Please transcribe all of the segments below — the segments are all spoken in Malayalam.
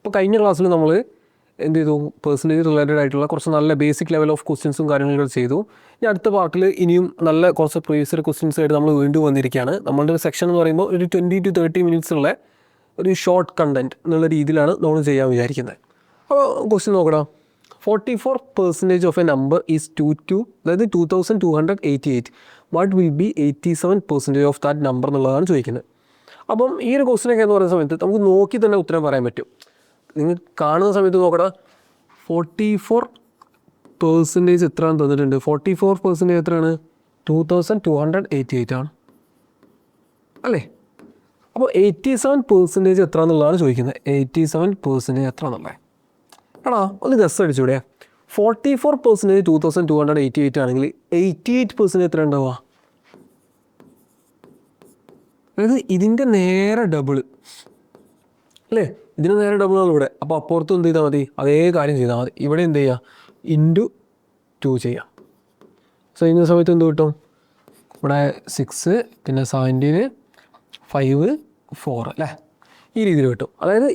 അപ്പോൾ കഴിഞ്ഞ ക്ലാസ്സിൽ നമ്മൾ എന്ത് ചെയ്തു, പേഴ്സൻറ്റേജ് റിലേറ്റഡ് ആയിട്ടുള്ള കുറച്ച് നല്ല ബേസിക് ലെവൽ ഓഫ് ക്വസ്റ്റ്യൻസും കാര്യങ്ങളൊക്കെ ചെയ്തു. ഇനി അടുത്ത പാർട്ടിൽ ഇനിയും നല്ല കുറച്ച് പ്രീവിയസ് ക്വസ്റ്റ്യൻസ് ആയിട്ട് നമ്മൾ വീണ്ടും വന്നിരിക്കുകയാണ്. നമ്മളുടെ ഒരു സെക്ഷൻ എന്ന് പറയുമ്പോൾ ഒരു 20 to 30 minutes ഉള്ള ഒരു ഷോർട്ട് കണ്ടൻറ്റ് എന്നുള്ള രീതിയിലാണ് നമ്മൾ ചെയ്യാൻ വിചാരിക്കുന്നത്. അപ്പോൾ ക്വസ്റ്റ്യൻ നോക്കണം. 44% ഓഫ് എ നമ്പർ ഈസ് 22, അതായത് 2288. What will be 87% of that number എന്നുള്ളതാണ് ചോദിക്കുന്നത്. അപ്പം ഈ ഒരു ക്വസ്റ്റ്യനൊക്കെ എന്ന് പറയുന്ന സമയത്ത് നമുക്ക് നോക്കി തന്നെ ഉത്തരം പറയാൻ പറ്റും. നിങ്ങൾ കാണുന്ന സമയത്ത് നോക്കടാ, 44% എത്രയാണ് തന്നിട്ടുണ്ട്. 44% എത്രയാണ്? 2288 ആണ് അല്ലേ? അപ്പോൾ 87% എത്ര എന്നുള്ളതാണ് ചോദിക്കുന്നത്. 87% എത്ര എന്നുള്ളത് ആണോ? ഒന്ന് ഗസ് അടിച്ചൂടെ? 44% 2288 ആണെങ്കിൽ 88% എത്ര ഉണ്ടാവുക? അതായത് ഇതിൻ്റെ നേരെ ഡബിള് അല്ലേ? ഇതിന് നേരെ ഡബിളാണ് ഇവിടെ. അപ്പോൾ അപ്പുറത്തും എന്ത് ചെയ്താൽ മതി? അതേ കാര്യം ചെയ്താൽ മതി. ഇവിടെ എന്ത് ചെയ്യുക? × 2 ചെയ്യാം. സോ ഇന്ന സമയത്ത് എന്ത് കിട്ടും? ഇവിടെ 6, പിന്നെ 17, 5, 4 അല്ലേ? ഈ രീതിയിൽ കിട്ടും. അതായത്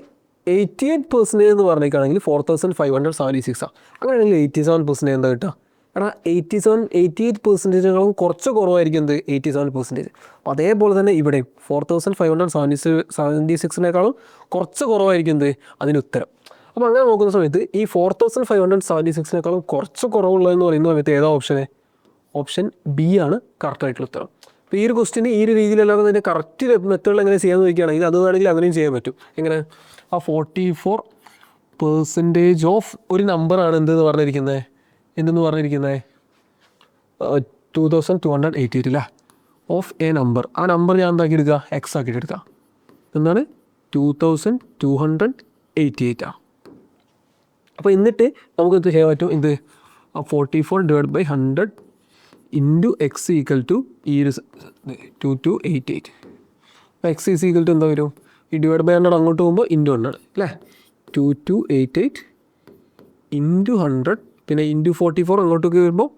88% എന്ന് പറഞ്ഞേക്കാണെങ്കിൽ 4576 ആണ്. അങ്ങനെയാണെങ്കിൽ 87% എന്താ കിട്ടുക? എടാ 88%-നെക്കാളും കുറച്ച് കുറവായിരിക്കും എന്ത്? 87%. അപ്പോൾ അതേപോലെ തന്നെ ഇവിടെ 4576-നേക്കാളും കുറച്ച് കുറവായിരിക്കും എന്ത്? അതിന് ഉത്തരം. അപ്പോൾ അങ്ങനെ നോക്കുന്ന സമയത്ത് ഈ 4576-നേക്കാളും കുറച്ച് കുറവുള്ളതെന്ന് പറയുന്ന സമയത്ത് ഏതാ ഓപ്ഷന്? ഓപ്ഷൻ ബി ആണ് കറക്റ്റായിട്ടുള്ള ഉത്തരം. അപ്പോൾ ഈ ഒരു ക്വസ്റ്റ്യന് ഈ ഒരു രീതിയിലല്ലാതെ അതിൻ്റെ കറക്റ്റ് മെത്തേഡിൽ എങ്ങനെ ചെയ്യാമെന്ന് ചോദിക്കുകയാണെങ്കിൽ അത് വേണമെങ്കിൽ അങ്ങനെയും ചെയ്യാൻ പറ്റും. എങ്ങനെ? ആ 44% ഓഫ് ഒരു നമ്പറാണ് എന്തെന്ന് പറഞ്ഞിരിക്കുന്നത്? 2288 അല്ലേ? Of A number. ആ നമ്പർ ഞാൻ എന്താക്കി എടുക്കുക? എക്സ് ആക്കിയിട്ട് എടുക്കുക. എന്താണ്? 2288 ആണ്. അപ്പോൾ എന്നിട്ട് നമുക്ക് എന്ത് ചെയ്യാൻ പറ്റും? എന്ത്? ആ 44/100 ഇൻറ്റു എക്സ് ഈക്വൽ ടു ഈ ഒരു 2288. അപ്പോൾ എക്സ് ഈസ് ഈക്വൽ ടു എന്താ വരും? ഈ ഡിവൈഡ് ബൈ 100 അങ്ങോട്ട് പോകുമ്പോൾ ഇൻറ്റു 100 അല്ലേ? 2288 ഇൻറ്റു 100, പിന്നെ ഇൻറ്റു 44 അങ്ങോട്ടേക്ക് വരുമ്പോൾ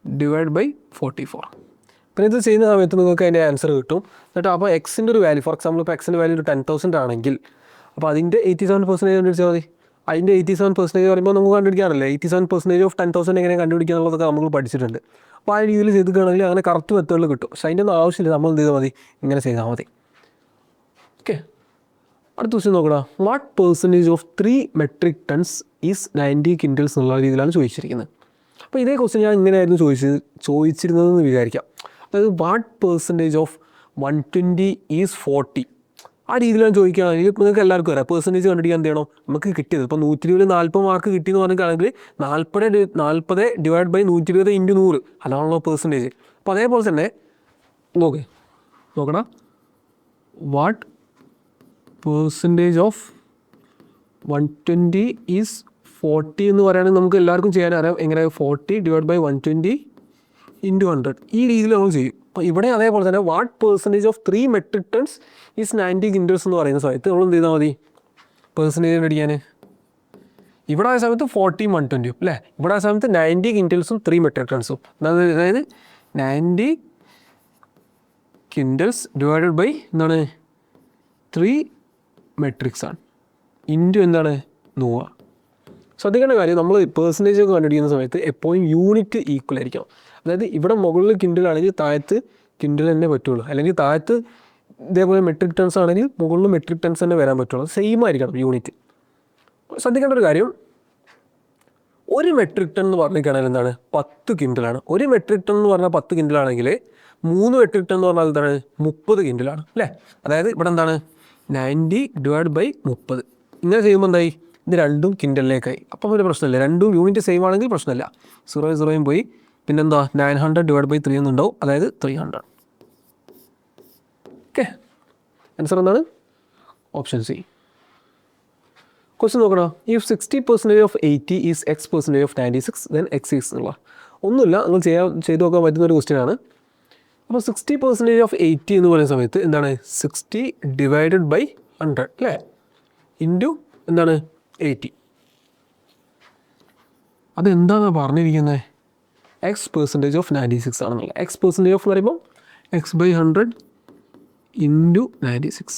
ഡിവൈഡ് ബൈ 44. പിന്നെ ഇത് ചെയ്യുന്ന സമയത്ത് നിങ്ങൾക്ക് അതിൻ്റെ ആൻസർ കിട്ടും. എന്നിട്ട് അപ്പോൾ എക്സിൻ്റെ ഒരു വാല്യൂ, ഫോർ എക്സാമ്പിൾ ഇപ്പോൾ എക്സിൻ്റെ വാല്യൂ ഒരു 10,000 ആണെങ്കിൽ അപ്പോൾ അതിൻ്റെ 87% കണ്ടുപിടിച്ചാൽ മതി. അതിൻ്റെ 87% പറയുമ്പോൾ നമുക്ക് കണ്ടുപിടിക്കാറില്ലേ? 87% ഓഫ് 10,000 എങ്ങനെ കണ്ടുപിടിക്കുക എന്നുള്ളതൊക്കെ നമ്മൾ പഠിച്ചിട്ടുണ്ട്. അപ്പോൾ ആ രീതിയിൽ ചെയ്തിട്ടാണെങ്കിൽ അങ്ങനെ കറക്റ്റ് മെത്തേഡിൽ കിട്ടും. പക്ഷേ അതിൻ്റെ ഒന്നും ആവശ്യമില്ല. നമ്മൾ എന്ത് ചെയ്താൽ മതി? ഇങ്ങനെ ചെയ്താൽ മതി. ഓക്കെ, അടുത്ത ക്വസ്റ്റ്യൻ നോക്കണം. What percentage of 3 metric tons is 90 കിൻഡൽസ് എന്നുള്ള രീതിയിലാണ് ചോദിച്ചിരിക്കുന്നത്. അപ്പോൾ ഇതേ ക്വസ്റ്റ്യൻ ഞാൻ ഇങ്ങനെയായിരുന്നു ചോദിച്ചിരുന്നതെന്ന് വിചാരിക്കാം. അതായത് വാട്ട് പെർസെൻറ്റേജ് ഓഫ് 120 ഈസ് 40. ആ രീതിയിലാണ് ചോദിക്കുകയാണെങ്കിൽ നിങ്ങൾക്ക് എല്ലാവർക്കും അറിയാം പെർസെൻറ്റേജ് കണ്ടുപിടിക്കാൻ എന്ത് ചെയ്യണം? നമുക്ക് കിട്ടിയത് ഇപ്പോൾ 120 40 മാർക്ക് കിട്ടിയെന്ന് പറഞ്ഞിട്ടാണെങ്കിൽ 40 ഡിവൈഡ് ബൈ 120 ഇൻറ്റു 100 അതാണല്ലോ പെർസെൻറ്റേജ്. അപ്പോൾ അതേപോലെ തന്നെ നോക്കണം. വാട്ട് പെർസെൻറ്റേജ് ഓഫ് 120 ഈസ് 40 എന്ന് പറയുകയാണെങ്കിൽ നമുക്ക് എല്ലാവർക്കും ചെയ്യാനറിയാം. എങ്ങനെ? 40 ഡിവൈഡ് ബൈ 120 ഇൻറ്റു 100. ഈ രീതിയിൽ നമ്മൾ ചെയ്യും. അപ്പോൾ ഇവിടെ അതേപോലെ തന്നെ what percentage of 3 metric tons is 90 കിൻഡൽസ് എന്ന് പറയുന്ന സമയത്ത് നമ്മൾ എന്ത് ചെയ്താൽ മതി? പെർസെൻറ്റേജ് അടിക്കാൻ ഇവിടെ ആ സമയത്ത് 40 120 അല്ലേ? ഇവിടെ ആ സമയത്ത് 90 കിൻഡൽസും 3 മെട്രിക് ടൺസും, അതായത് 90 കിൻഡൽസ് ഡിവൈഡഡ് ബൈ എന്താണ്? 3 മെട്രിക്സ് ആണ് ഇൻറ്റു എന്താണ്? 100. ശ്രദ്ധിക്കേണ്ട കാര്യം, നമ്മൾ പെർസെൻറ്റേജ് ഒക്കെ കണ്ടുപിടിക്കുന്ന സമയത്ത് എപ്പോഴും യൂണിറ്റ് ഈക്വൽ ആയിരിക്കണം. അതായത് ഇവിടെ മുകളിൽ കിൻഡലാണെങ്കിൽ താഴത്ത് കിൻഡൽ തന്നെ പറ്റുള്ളൂ. അല്ലെങ്കിൽ താഴത്ത് ഇതേപോലെ മെട്രിക് ടൺസ് ആണെങ്കിൽ മുകളിൽ മെട്രിക് ടൺസ് തന്നെ വരാൻ പറ്റുള്ളൂ. സെയിം ആയിരിക്കണം യൂണിറ്റ്. ശ്രദ്ധിക്കേണ്ട ഒരു കാര്യം, ഒരു മെട്രിക് ടൺ എന്ന് പറഞ്ഞിരിക്കുകയാണെങ്കിൽ എന്താണ്? 10 കിൻഡലാണ്. ഒരു മെട്രിക് ടൺ എന്ന് പറഞ്ഞാൽ 10 കിൻഡലാണെങ്കിൽ 3 മെട്രിക് ടൺ എന്ന് പറഞ്ഞാൽ എന്താണ്? 30 കിൻഡലാണ് അല്ലേ? അതായത് ഇവിടെ എന്താണ്? 90 ഡിവൈഡ് ബൈ 30. ഇങ്ങനെ ചെയ്യുമ്പോൾ എന്തായി? ഇത് രണ്ടും കിൻഡലിലേക്കായി. അപ്പം ഒരു പ്രശ്നമില്ല. രണ്ടും യൂണിറ്റ് സെയിം ആണെങ്കിൽ പ്രശ്നമില്ല. 0 പോയി. പിന്നെന്താ? 900 ഡിവൈഡ് ബൈ 3 എന്നുണ്ടാവും. അതായത് 300. ഓക്കെ, ആൻസർ എന്താണ്? Option C. ക്വസ്റ്റ്യൻ നോക്കണം. If 60% of 80 is X% of 96, then X is എന്നുള്ള ഒന്നുമില്ല. നിങ്ങൾ ചെയ്ത് നോക്കാൻ പറ്റുന്നൊരു ക്വസ്റ്റ്യൻ ആണ്. അപ്പോൾ 60% ഓഫ് 80 എന്ന് പറയുന്ന സമയത്ത് എന്താണ്? 60 ഡിവൈഡഡ് ബൈ 100 അല്ലേ? ഇൻറ്റു എന്താണ്? 80. അതെന്താണ് പറഞ്ഞിരിക്കുന്നത്? X% ഓഫ് 96 ആണെന്നുള്ള. X% ഓഫ് എന്ന് പറയുമ്പോൾ X/100 ഇൻറ്റു 96.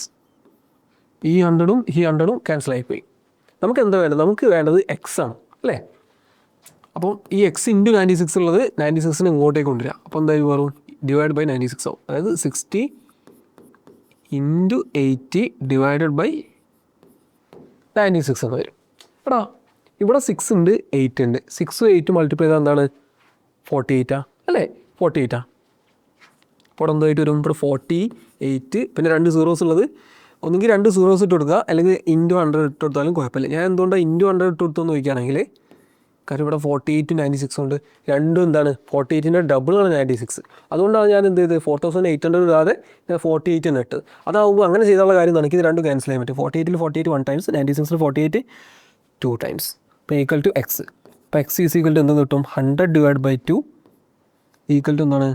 ഈ 100ഉം ഈ 100ഉം ക്യാൻസൽ ആയിപ്പോയി. നമുക്ക് എന്താ വേണ്ടത്? നമുക്ക് വേണ്ടത് എക്സ് ആണ് അല്ലേ? അപ്പോൾ ഈ എക്സ് ഇൻറ്റു 96 ഉള്ളത് 96നെ ഇങ്ങോട്ടേക്ക് കൊണ്ടുവരിക. അപ്പോൾ എന്തായാലും വരും ഡിവൈഡ് ബൈ 96 ആവും. അതായത് 60 ഇൻറ്റു 80 ഡിവൈഡഡ് ബൈ 96 എന്ന് വരും. എടാ ഇവിടെ 6 ഉണ്ട് 8 ഉണ്ട്. 6ഉം 8ഉം മൾട്ടിപ്ലൈ ചെയ്താൽ എന്താണ്? 48 അല്ലേ? 48 അപ്പോൾ എന്തായിട്ട് വരും? ഇവിടെ 48 പിന്നെ 2 സീറോസ് ഉള്ളത്, ഒന്നുകിൽ 2 സീറോസ് ഇട്ട് കൊടുക്കുക അല്ലെങ്കിൽ ഇൻറ്റു 100 ഇട്ട് കൊടുത്താലും കുഴപ്പമില്ല. ഞാൻ എന്തുകൊണ്ടാണ് ഇൻറ്റു 100 ഇട്ട് കൊടുത്തെന്ന് ചോദിക്കുകയാണെങ്കിൽ, കാര്യം ഇവിടെ 48 96 ഉണ്ട്, രണ്ടും എന്താണ് 48ൻ്റെ ഡബിളാണ് 96. അതുകൊണ്ടാണ് ഞാൻ എന്ത് ചെയ്ത് 4800 ഇടാതെ ഞാൻ 48 എന്ന് ഇട്ടത്. അതാകുമ്പോൾ അങ്ങനെ ചെയ്താലുള്ള കാര്യം എനിക്ക് ഇത് രണ്ടും ക്യാൻസൽ ചെയ്യാൻ പറ്റും. 48ൽ 48 1 ടൈംസ്, 96ൽ 48 2 ടൈംസ്. ഇപ്പോൾ ഈക്വൽ ടു എക്സ്. ഇപ്പോൾ എക്സ് ഈസ് ഈക്വൽ ടു എന്തെന്ന് കിട്ടും? 100 ഡിവൈഡ് ബൈ 2 ഈക്വൽ ടു എന്താണ്?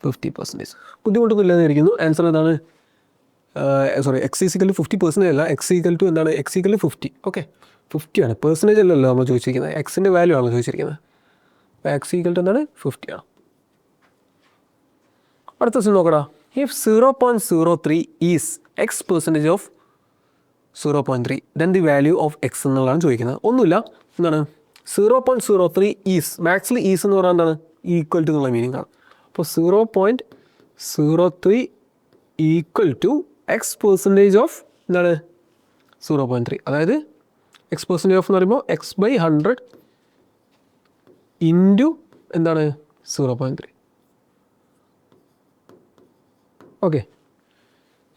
50%. ബുദ്ധിമുട്ടൊന്നും ഇല്ലാതിരിക്കുന്നു. ആൻസർ എന്താണ്? സോറി, എക്സ് ഈക്വൽ ടു 50% അല്ല, എക്സ് ഈക്വൽ ടു എന്താണ്? X equal to 50. ഓക്കെ, 50 ആണ്, പെർസെൻറ്റേജ് അല്ലല്ലോ നമ്മൾ ചോദിച്ചിരിക്കുന്നത്, എക്സിൻ്റെ വാല്യൂ ആണ് ചോദിച്ചിരിക്കുന്നത്. അപ്പോൾ എക്സ് ഈക്വൽ ടു എന്താണ്? 50 ആണ്. അടുത്ത ദിവസം നോക്കടാ. If 0.03 is X percentage of 0.3 then the value of X എന്നുള്ളതാണ് ചോദിക്കുന്നത്. ഒന്നുമില്ല, എന്താണ് 0.03 ഈസ്, മാക്സിൽ ഈസ് എന്ന് പറഞ്ഞാൽ എന്താണ്? ഈക്വൽ ടു എന്നുള്ള മീനിങ് ആണ്. അപ്പോൾ 0.03 equal to X percentage of എന്താണ്? 0.3. അതായത് എക്സ് പെർസെൻറ്റേജ് ഓഫ് എന്ന് പറയുമ്പോൾ എക്സ് ബൈ 100 ഇൻറ്റു എന്താണ്? 0.3. ഓക്കെ,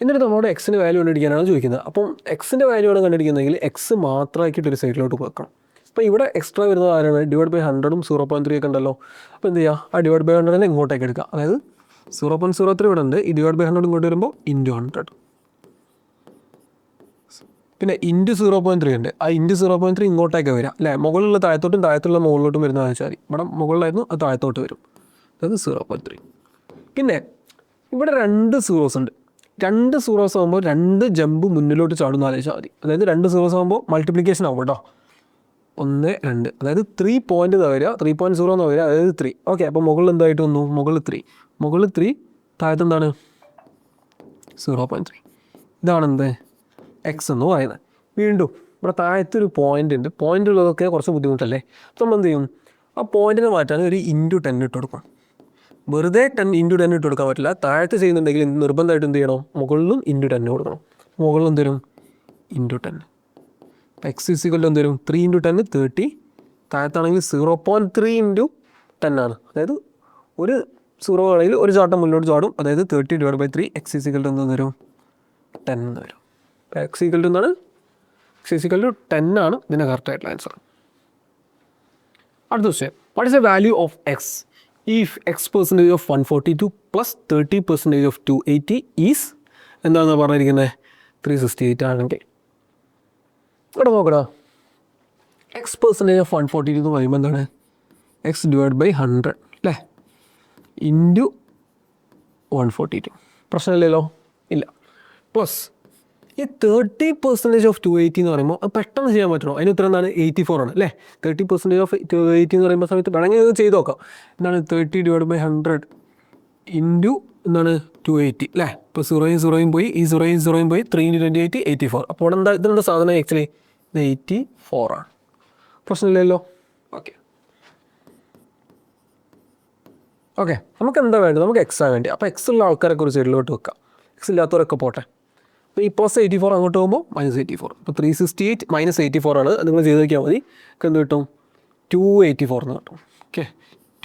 എന്നിട്ട് നമ്മളോട് എക്സിൻ്റെ വാല്യൂ കണ്ടുപിടിക്കാനാണ് ചോദിക്കുന്നത്. അപ്പം എക്സിൻ്റെ വാല്യൂ ആണ് കണ്ടുപിടിക്കുന്നതെങ്കിൽ എക്സ് മാത്രമാക്കിയിട്ട് ഒരു സൈഡിലോട്ട് വെക്കണം. അപ്പോൾ ഇവിടെ എക്സ്ട്രാ വരുന്നത് ആരാണ്? ഡിവൈഡ് ബൈ 100ഉം 0.3 ഒക്കെ ഉണ്ടല്ലോ. അപ്പോൾ എന്ത് ചെയ്യുക? ആ ഡിവൈഡ് ബൈ 100നെ ഇങ്ങോട്ടേക്ക് എടുക്കുക. അതായത് 0.03 ഇവിടെ ഉണ്ട്, ഈ ഡിവൈഡ് ബൈ 100 ഇങ്ങോട്ട് വരുമ്പോൾ ഇൻറ്റു 100. പിന്നെ ഇൻറ്റു 0.3 ഉണ്ട്, ആ ഇൻറ്റു 0.3 ഇങ്ങോട്ടേക്ക് വരിക അല്ലേ? മുകളിലുള്ള താഴത്തോട്ടും താഴത്തുള്ള മുകളിലോട്ടും വരുന്നതെന്ന് വെച്ചാൽ മതി. ഇവിടെ മുകളിലായിരുന്നു, അത് താഴത്തോട്ട് വരും, അതായത് 0.3. പിന്നെ ഇവിടെ 2 സീറോസ് ഉണ്ട്. 2 സീറോസ് ആകുമ്പോൾ 2 ജമ്പ് മുന്നിലോട്ട് ചാടുന്ന ആലോചിച്ചാൽ മതി. അതായത് 2 സീറോസ് ആകുമ്പോൾ മൾട്ടിപ്ലിക്കേഷൻ ആവും കേട്ടോ. 1 2, അതായത് 3 പോയിൻ്റ് വരിക, 3.0 എന്ന് വരിക, അതായത് 3. ഓക്കെ, അപ്പോൾ മുകളിൽ എന്തായിട്ട് വന്നു? മുകളിൽ 3, താഴത്ത് എന്താണ്? 0.3. ഇതാണ് എന്ത്? എക്സ് എന്ന് പറയുന്നത്. വീണ്ടും ഇവിടെ താഴത്തൊരു പോയിൻ്റ് ഉണ്ട്. പോയിൻ്റ് ഉള്ളതൊക്കെ കുറച്ച് ബുദ്ധിമുട്ടല്ലേ? അപ്പോൾ നമ്മൾ എന്ത് ചെയ്യും? ആ പോയിൻറ്റിനെ മാറ്റാൻ ഒരു ഇൻറ്റു 10 ഇട്ട് കൊടുക്കണം. വെറുതെ 10 ഇൻറ്റു 10 ഇട്ട് കൊടുക്കാൻ പറ്റില്ല. താഴത്ത് ചെയ്യുന്നുണ്ടെങ്കിൽ നിർബന്ധമായിട്ട് എന്ത് ചെയ്യണം? മുകളിലും ഇൻറ്റു 10 കൊടുക്കണം. മുകളിൽ എന്തരും? ഇൻറ്റു 10. അപ്പോൾ എക്സ് ഈക്വൽ എന്തരും? 3 ഇൻറ്റു 10 30. താഴത്താണെങ്കിൽ 0.3 ഇൻറ്റു 10 ആണ്. അതായത് ഒരു 0 ആണെങ്കിൽ ഒരു ചാട്ടം മുന്നോട്ട് ചാടും, അതായത് 30 ഡിവൈഡ് ബൈ 3. എക്സ് ഈക്വൽ എന്ത് വരും? 10 എന്ന് വരും. അപ്പോൾ എക്സ് ഈക്വൽ എന്താണ്? എക്സ് ഈക്വൽ 10 ആണ് ഇതിൻ്റെ കറക്റ്റായിട്ടുള്ള ആൻസർ. അടുത്ത question, what is the value of X if X percentage of 142 plus 30% of 280 is എന്താണെന്ന് പറഞ്ഞിരിക്കുന്നത്? 368 ആണെങ്കിൽ. ഇവിടെ നോക്കടാ, എക്സ് പെർസെൻറ്റേജ് ഓഫ് 142 എന്ന് പറയുമ്പോൾ എന്താണ്? എക്സ് ഡിവൈഡ് ബൈ 100 അല്ലേ, ഇൻറ്റു 142. പ്രശ്നമില്ലല്ലോ? ഇല്ല. പ്ലസ് ഈ 30% ഓഫ് 280 എന്ന് പറയുമ്പോൾ അത് പെട്ടെന്ന് ചെയ്യാൻ പറ്റണോ? അതിന് ഉത്തരം എന്താണ്? 84 ആണ് അല്ലേ? 30% ഓഫ് 280 എന്ന് പറയുമ്പോൾ സമയത്ത് വേണമെങ്കിൽ ഇത് ചെയ്ത് നോക്കാം. എന്താണ്? 30 ഡിവൈഡ് ബൈ 100 ഇൻറ്റു എന്താണ്? 280 അല്ലേ? ഇപ്പോൾ 0 പോയി, ഈ 0 പോയി, 3 × 28 84. അപ്പോൾ ഇവിടെ എന്താ ഇതിൻ്റെ സാധനം? ആക്ച്വലി ഇത് 84 ആണ്. പ്രശ്നമില്ലല്ലോ? ഓക്കെ ഓക്കെ, നമുക്ക് എന്താ വേണ്ടത്? നമുക്ക് എക്സാ വേണ്ടി. അപ്പോൾ എക്സ് ഉള്ള ആൾക്കാരൊക്കെ ഒരു സൈഡിലോട്ട് വെക്കാം, എക്സ് ഇല്ലാത്തവരൊക്കെ പോട്ടെ. അപ്പോൾ ഈ പ്ലസ് 84 അങ്ങോട്ട് പോകുമ്പോൾ -84. അപ്പോൾ 368 -84 ആണ്. നിങ്ങൾ ചെയ്ത് നോക്കിയാൽ മതി. എന്ത് കിട്ടും? 284 എന്ന് കിട്ടും. ഓക്കെ,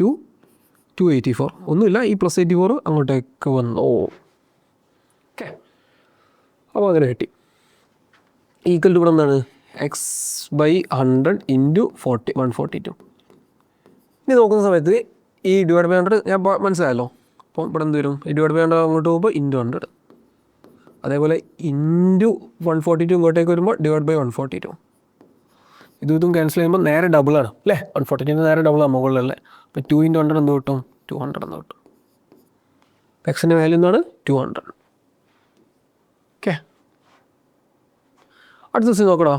284. ഒന്നുമില്ല, ഈ +84 അങ്ങോട്ടേക്ക് വന്നു. ഓക്കെ, അപ്പോൾ അങ്ങനെ കിട്ടി. ഈക്വൽ ടു ഇവിടെ എന്താണ്? X by 100 into 142. ഇനി നോക്കുന്ന സമയത്ത് ഈ ഡിവൈഡ് ബൈ 100 ഞാൻ മനസ്സിലായല്ലോ. അപ്പോൾ ഇവിടെ എന്ത് വരും? ഈ ഡിവൈഡ് ബൈ 100 അങ്ങോട്ട് പോകുമ്പോൾ ഇൻറ്റു 100. അതേപോലെ ഇൻറ്റു 142 ഇങ്ങോട്ടേക്ക് വരുമ്പോൾ ഡിവൈഡ് ബൈ 142. ഇതും ക്യാൻസൽ ചെയ്യുമ്പോൾ നേരെ ഡബിളാണ് അല്ലേ? 142 നേരെ ഡബിളാണ് മുകളിലല്ലേ? അപ്പോൾ 2 × 100 എന്ത് കിട്ടും? 200 എന്ന് കിട്ടും. എക്സിൻ്റെ വാല്യൂ എന്താണ്? 200. ഓക്കെ, അടുത്ത ദിവസം നോക്കടാ.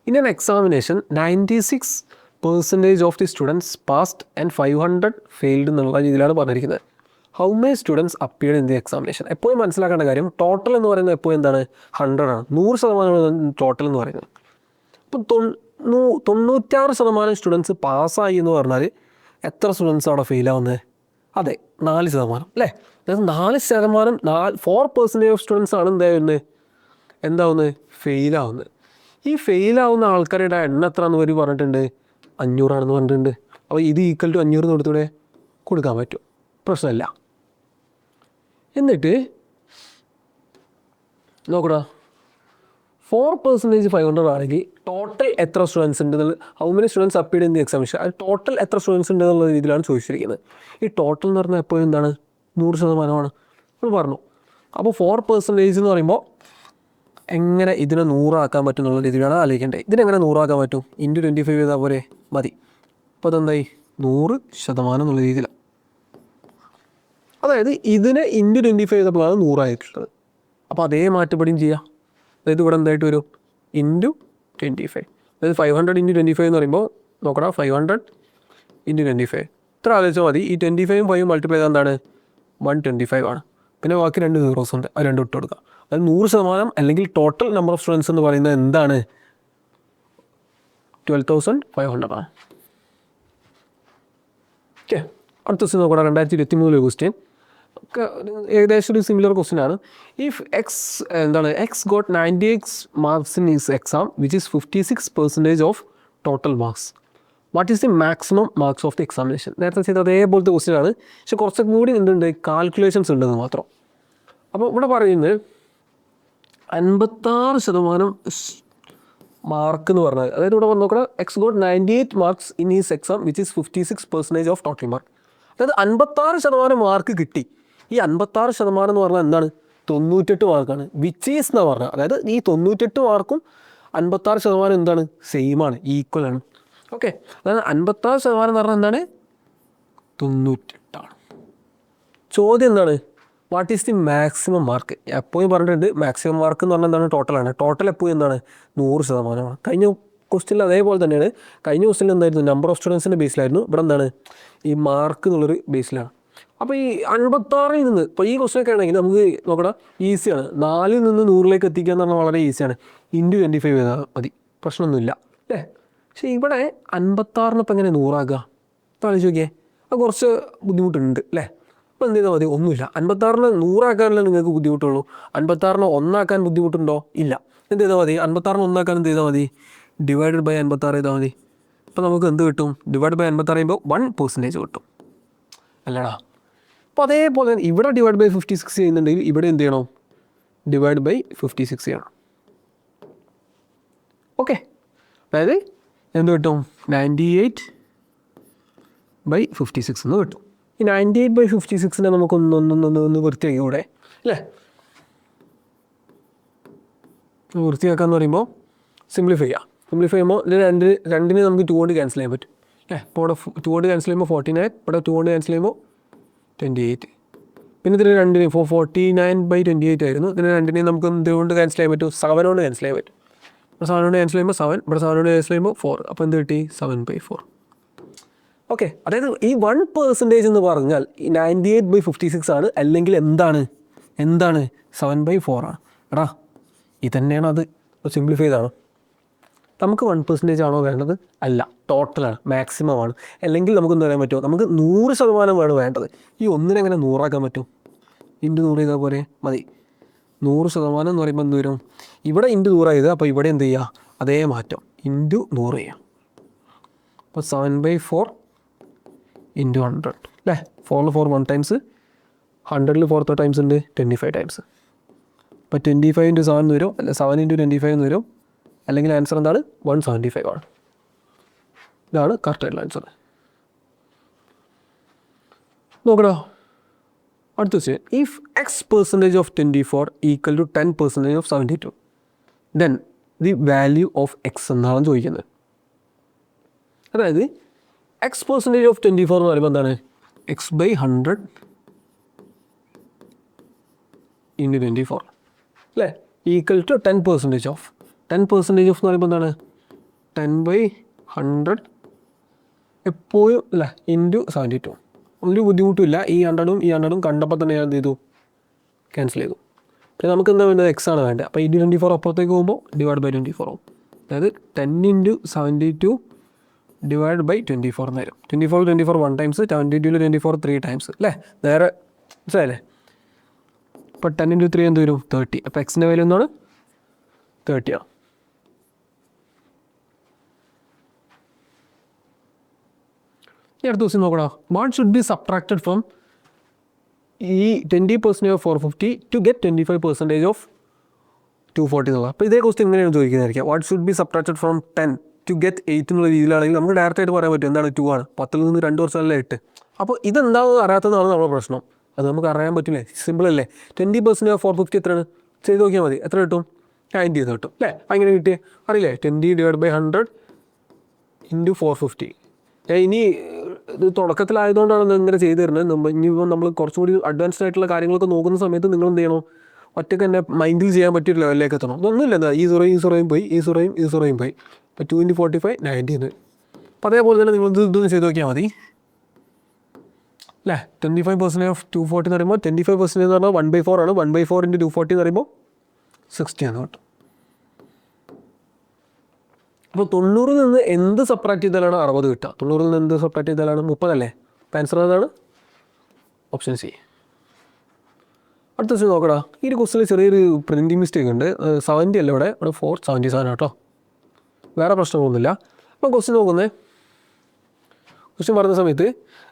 In an examination 96% of the students passed and 500 failed എന്നുള്ള രീതിയിലാണ് പറഞ്ഞിരിക്കുന്നത്. How many students appeared in the examination. എപ്പോഴും മനസ്സിലാക്കേണ്ട കാര്യം ടോട്ടൽ എന്ന് പറയുന്നത് എപ്പോഴും എന്താണ് 100 ആണ്. 100% ടോട്ടൽ എന്ന് പറയുന്നത്. അപ്പം 96% സ്റ്റുഡൻസ് പാസ്സായി എന്ന് പറഞ്ഞാൽ എത്ര സ്റ്റുഡൻസ് അവിടെ ഫെയിലാവുന്നത്? അതെ, 4%. അല്ലേ? അതായത് 4%, 4% ഓഫ് സ്റ്റുഡൻസ് ആണ് എന്താവുന്നത് ഫെയിലാവുന്നത്. ഈ ഫെയിലാവുന്ന ആൾക്കാരുടെ എണ്ണം എത്ര എന്ന് വരും പറഞ്ഞിട്ടുണ്ട്? 500 പറഞ്ഞിട്ടുണ്ട്. അപ്പോൾ ഇത് ഈക്വൽ ടു 500 കൊടുത്തൂടെ? കൊടുക്കാൻ പറ്റും, പ്രശ്നമില്ല. എന്നിട്ട് നോക്കടാ, 4% 500 ആണെങ്കിൽ ടോട്ടൽ എത്ര സ്റ്റുഡൻസ് ഉണ്ട് എന്നുള്ളത്, how many students appeared in the examination, അത് ടോട്ടൽ എത്ര സ്റ്റുഡൻസ് ഉണ്ട് എന്നുള്ള രീതിയിലാണ് ചോദിച്ചിരിക്കുന്നത്. ഈ ടോട്ടൽ എന്ന് പറഞ്ഞാൽ എപ്പോഴും എന്താണ് 100% നമ്മൾ പറഞ്ഞു. അപ്പോൾ 4% എന്ന് പറയുമ്പോൾ എങ്ങനെ ഇതിനെ 100 ആക്കാൻ പറ്റും എന്നുള്ള രീതിയിലാണ് ആലോചിക്കേണ്ടത്. ഇതിനെങ്ങനെ 100 ആക്കാൻ പറ്റും? ഇൻറ്റു 25 ചെയ്താൽ പോരെ? മതി. അപ്പോൾ അതെന്തായി 100% എന്നുള്ള രീതിയിലാണ്. അതായത് ഇതിനെ ഇൻറ്റു 25 ചെയ്തപ്പോഴാണ് 100 ആയിട്ടുള്ളത്. അപ്പോൾ അതേ മാറ്റപ്പെടുകയും ചെയ്യാം. അതായത് ഇവിടെ എന്തായിട്ട് വരും? ഇൻറ്റു 25. അതായത് 500 × 25 എന്ന് പറയുമ്പോൾ നോക്കണം, 500 × 25 ഇത്ര ആലോചിച്ചാൽ മതി. ഈ 25ഉം 5ഉം മൾട്ടിപ്ലൈ ചെയ്താൽ എന്താണ്? 125 ആണ്. പിന്നെ ബാക്കി 2 സീറോസ് ഉണ്ട്, അത് 2 ഇട്ട് കൊടുക്കുക. അതായത് 100% അല്ലെങ്കിൽ ടോട്ടൽ നമ്പർ ഓഫ് സ്റ്റുഡൻസ് എന്ന് പറയുന്നത് എന്താണ്? 12,500 ആണ്. ഓക്കെ, അടുത്ത ക്വസ്റ്റ്യൻ നോക്കണം. 2023 ക്വസ്റ്റ്യൻ ഏകദേശം ഒരു സിമിലർ ക്വസ്റ്റ്യൻ ആണ്. If X got 98 marks in his exam which is 56% of total marks, what is the maximum marks of the examination? നേരത്തെ ചെയ്ത അതേപോലത്തെ ക്വസ്റ്റ്യൻ ആണ്, പക്ഷെ കുറച്ചൊക്കെ കൂടി എന്തുണ്ട്, കാൽക്കുലേഷൻസ് ഉണ്ടെന്ന് മാത്രം. അപ്പോൾ ഇവിടെ പറയുന്നത് 56% മാർക്ക് എന്ന് പറഞ്ഞാൽ, അതായത് ഇവിടെ നോക്കണം, X got 98 marks in his exam which is 56% of total mark. അതായത് 56% മാർക്ക് കിട്ടി. ഈ 56% എന്ന് പറഞ്ഞാൽ എന്താണ്? 98 മാർക്കാണ്. വിച്ച് ഈസ് എന്ന് പറഞ്ഞാൽ, അതായത് ഈ 98 മാർക്കും 56% എന്താണ്? സെയിം ആണ്, ഈക്വൽ ആണ്. ഓക്കെ, അതായത് 56% എന്ന് പറഞ്ഞാൽ എന്താണ്? 98 ആണ്. ചോദ്യം എന്താണ്? What is the maximum mark? എപ്പോഴും പറഞ്ഞിട്ടുണ്ട് മാക്സിമം മാർക്ക് എന്ന് പറഞ്ഞാൽ എന്താണ്? ടോട്ടലാണ്. ടോട്ടൽ എപ്പോഴും എന്താണ്? 100%. കഴിഞ്ഞ ക്വസ്റ്റ്യനിൽ അതേപോലെ തന്നെയാണ്. കഴിഞ്ഞ ക്വസ്റ്റ്യനിൽ എന്തായിരുന്നു? നമ്പർ ഓഫ് സ്റ്റുഡൻസിൻ്റെ ബേസിലായിരുന്നു. ഇവിടെ എന്താണ്? ഈ മാർക്ക് എന്നുള്ളൊരു ബേസിലാണ്. അപ്പോൾ ഈ 56ൽ നിന്ന് ഇപ്പോൾ ഈ ക്വസ്റ്റ്യനൊക്കെ ആണെങ്കിൽ നമുക്ക് നോക്കണം, ഈസിയാണ്. 4ൽ നിന്ന് 100ലേക്ക് എത്തിക്കുക എന്ന് പറഞ്ഞാൽ വളരെ ഈസിയാണ്. ഇൻറ്റു 25 ചെയ്താൽ മതി, പ്രശ്നമൊന്നുമില്ല അല്ലേ? പക്ഷേ ഇവിടെ 56 ഇപ്പം എങ്ങനെ 100 ആക്കുക? ഇപ്പോൾ ആലോചിച്ച് നോക്കിയേ, അത് കുറച്ച് ബുദ്ധിമുട്ടുണ്ട് അല്ലേ? അപ്പോൾ എന്ത് ചെയ്താൽ മതി? ഒന്നുമില്ല. 56 100 ആക്കാനല്ലേ നിങ്ങൾക്ക് ബുദ്ധിമുട്ടുള്ളൂ. 56 1 ആക്കാൻ ബുദ്ധിമുട്ടുണ്ടോ? ഇല്ല. എന്ത് ചെയ്താൽ മതി? 56 1 ആക്കാൻ എന്ത് ചെയ്താൽ മതി? ഡിവൈഡഡ് ബൈ 56 ചെയ്താൽ മതി. അപ്പോൾ നമുക്ക് എന്ത് കിട്ടും? ഡിവൈഡ് ബൈ 56 ചെയ്യുമ്പോൾ 1% കിട്ടും അല്ലടാ. അപ്പോൾ അതേപോലെ ഇവിടെ ഡിവൈഡ് ബൈ 56 ചെയ്യുന്നുണ്ടെങ്കിൽ ഇവിടെ എന്ത് ചെയ്യണം? ഡിവൈഡ് ബൈ 56 ചെയ്യണം. ഓക്കെ, അതായത് എന്ത് കിട്ടും? 98/56 എന്ന് കിട്ടും. ഈ 98/56 നമുക്കൊന്ന് വൃത്തിയാക്കി കൂടെ അല്ലേ? വൃത്തിയാക്കാന്ന് പറയുമ്പോൾ സിംപ്ലിഫൈ ചെയ്യാം. സിംപ്ലിഫൈ ചെയ്യുമ്പോൾ ഇത് രണ്ടിനെ നമുക്ക് 2 കൊണ്ട് ക്യാൻസൽ ചെയ്യാൻ പറ്റും അല്ലേ? ഇപ്പോൾ ഇവിടെ 2 കൊണ്ട് ക്യാൻസൽ ചെയ്യുമ്പോൾ 49, ഇവിടെ 2 കൊണ്ട് ക്യാൻസൽ ചെയ്യുമ്പോൾ 28. പിന്നെ ഇതിന് 2 49/28 ആയിരുന്നു. ഇതിന് 2 നമുക്ക് എന്തുകൊണ്ട് ക്യാൻസൽ ചെയ്യാൻ പറ്റും? 7 കൊണ്ട് ക്യാൻസൽ ചെയ്യാൻ പറ്റും. അപ്പോൾ 7 കൊണ്ട് ക്യാൻസൽ ചെയ്യുമ്പോൾ 7, ഇവിടെ 7 കൊണ്ട് ക്യാൻസൽ ചെയ്യുമ്പോൾ 4. അപ്പോൾ എന്ത് കിട്ടി? 7/4. ഓക്കെ, അതായത് ഈ 1% എന്ന് പറഞ്ഞാൽ ഈ 98/56 ആണ്, അല്ലെങ്കിൽ എന്താണ് 7/4 ആണ്. എടാ ഇതന്നെയാണ്, അത് സിംപ്ലിഫൈ ചെയ്താണ്. നമുക്ക് 1% ആണോ വേണ്ടത്? അല്ല, ടോട്ടലാണ്, മാക്സിമം ആണ്. അല്ലെങ്കിൽ നമുക്ക് എന്ത് പറയാൻ പറ്റുമോ? നമുക്ക് 100% വേണ്ടത്. ഈ ഒന്നിനെങ്ങനെ 100 ആക്കാൻ പറ്റും? ഇൻറ്റു 100 ചെയ്താൽ പോലെ മതി. 100% എന്ന് പറയുമ്പോൾ എന്ത് വരും? ഇവിടെ ഇൻറ്റു 100 ചെയ്ത്, അപ്പോൾ ഇവിടെ എന്ത് ചെയ്യുക? അതേ മാറ്റം ഇൻറ്റു 100 ചെയ്യാം. അപ്പോൾ 7/4 ഇൻറ്റു 100 അല്ലേ? 4 1 ടൈംസ്, 100 4 ടൈംസ് ഉണ്ട്, 25 ടൈംസ്. അപ്പോൾ 25 × 7 എന്ന് വരും, അല്ല 7 × 25 എന്ന് വരും. അല്ലെങ്കിൽ ആൻസർ എന്താണ്? 175 ആണ്. ഇതാണ് കറക്റ്റായിട്ടുള്ള ആൻസർ. നോക്കടാ, അടുത്ത question. If X% of 24 equal to 10% of 72, then the value of X എന്നാണ് ചോദിക്കുന്നത്. അതായത് X% ഓഫ് 24 എന്ന് പറയുമ്പോൾ എന്താണ്? X/100 × 24 അല്ലേ? ഈക്വൽ ടു 10% ഓഫ് 10% ഓഫ് എന്ന് പറയുമ്പോൾ എന്താണ്? 10/100 എപ്പോഴും അല്ല ഇൻറ്റു 72. ഒരു ബുദ്ധിമുട്ടില്ല. ഈ 100 കണ്ടപ്പോൾ തന്നെ ഞാൻ എന്ത് ചെയ്തു, ക്യാൻസൽ ചെയ്തു. പിന്നെ നമുക്ക് എന്താ വേണ്ടത്, എക്സ് ആണ് വേണ്ടത്. അപ്പോൾ 24 അപ്പുറത്തേക്ക് പോകുമ്പോൾ /24 ആവും. അതായത് 10 × 72 /24 എന്ന് വരും. 24 1 ടൈംസ്, 72 24 3 ടൈംസ് അല്ലേ, നേരെ മനസ്സിലായില്ലേ. അപ്പോൾ 10 × 3 എന്ത് വരും, 30. അപ്പോൾ എക്സിൻ്റെ വാല്യൂ എന്താണ്, 30 ആണ്. ഈ അടുത്ത ദിവസം നോക്കടാ, what should be subtracted from ഈ 20% ഓഫ് 450 ടു ഗെറ്റ് 25% ഓഫ് 240 എന്നുള്ളത്. അപ്പോൾ ഇതേ ക്വസ്റ്റ്യൻ ഇങ്ങനെയാണ് ചോദിക്കുന്നതായിരിക്കും. What should be subtracted from 10 to get 8 എന്നുള്ള രീതിയിലാണെങ്കിൽ നമുക്ക് ഡയറക്റ്റ് ആയിട്ട് പറയാൻ പറ്റും എന്താണ്, 2 ആണ്. 10ൽ നിന്ന് 2 കുറച്ചല്ല 8. അപ്പോൾ ഇതെന്താണെന്ന് അറിയാത്തതാണ് നമ്മുടെ പ്രശ്നം. അത് നമുക്ക് അറിയാൻ പറ്റില്ലേ, സിമ്പിൾ അല്ലേ. 20% ഓഫ് 450 എത്രയാണ്, ചെയ്ത് നോക്കിയാൽ മതി. എത്ര കിട്ടും, 90 എന്ന് കിട്ടും അല്ലേ. അങ്ങനെ കിട്ടിയേ അറിയില്ലേ, 20 / 100 × 450. ഇനി ഇത് തുടക്കത്തിലായതുകൊണ്ടാണ് ഇങ്ങനെ ചെയ്തു തരുന്നത്. ഇനിയിപ്പോൾ നമ്മൾ കുറച്ചുകൂടി അഡ്വാൻസ്ഡ് ആയിട്ടുള്ള കാര്യങ്ങളൊക്കെ നോക്കുന്ന സമയത്ത് നിങ്ങൾ എന്ത് ചെയ്യണം, ഒറ്റയ്ക്ക് തന്നെ മൈൻഡിൽ ചെയ്യാൻ പറ്റിയ ലെവലിലേക്ക് എത്തണം. ഇതൊന്നുമില്ല, എന്താ ഈ സീറോയും പോയി, ഈ സീറോയും പോയി. അപ്പോൾ 2 × 45 90 എന്ന്. അപ്പോൾ അതേപോലെ തന്നെ നിങ്ങൾ ഇതൊന്ന് ചെയ്ത് നോക്കിയാൽ മതി അല്ലേ. 25% ഓഫ് 240 എന്ന് പറയുമ്പോൾ 25% എന്ന് പറഞ്ഞാൽ 1/4 ആണ്. 1/4 × 240 എന്ന് പറയുമ്പോൾ 60 ആണ് കേട്ടോ. അപ്പോൾ 90ൽ നിന്ന് എന്ത് സബ്ട്രാക്ട് ചെയ്താലാണ് 60 കിട്ടുക, 90ൽ നിന്ന് എന്ത് സബ്ട്രാക്ട് ചെയ്താലാണ് 30 അല്ലേ. അപ്പോൾ ആൻസർ ഏതാണ്, ഓപ്ഷൻ സി. അടുത്ത ക്വസ്റ്റ്യൻ നോക്കടാ. ഈ ഒരു ക്വസ്റ്റ്യനിൽ ചെറിയൊരു പ്രിൻറ്റിംഗ് മിസ്റ്റേക്ക് ഉണ്ട്. 70 അല്ല ഇവിടെ 477 കേട്ടോ, വേറെ പ്രശ്നമൊന്നുമില്ല. അപ്പോൾ ക്വസ്റ്റ്യൻ നോക്കുന്നത്, ക്വസ്റ്റ്യൻ പറയുന്ന സമയത്ത്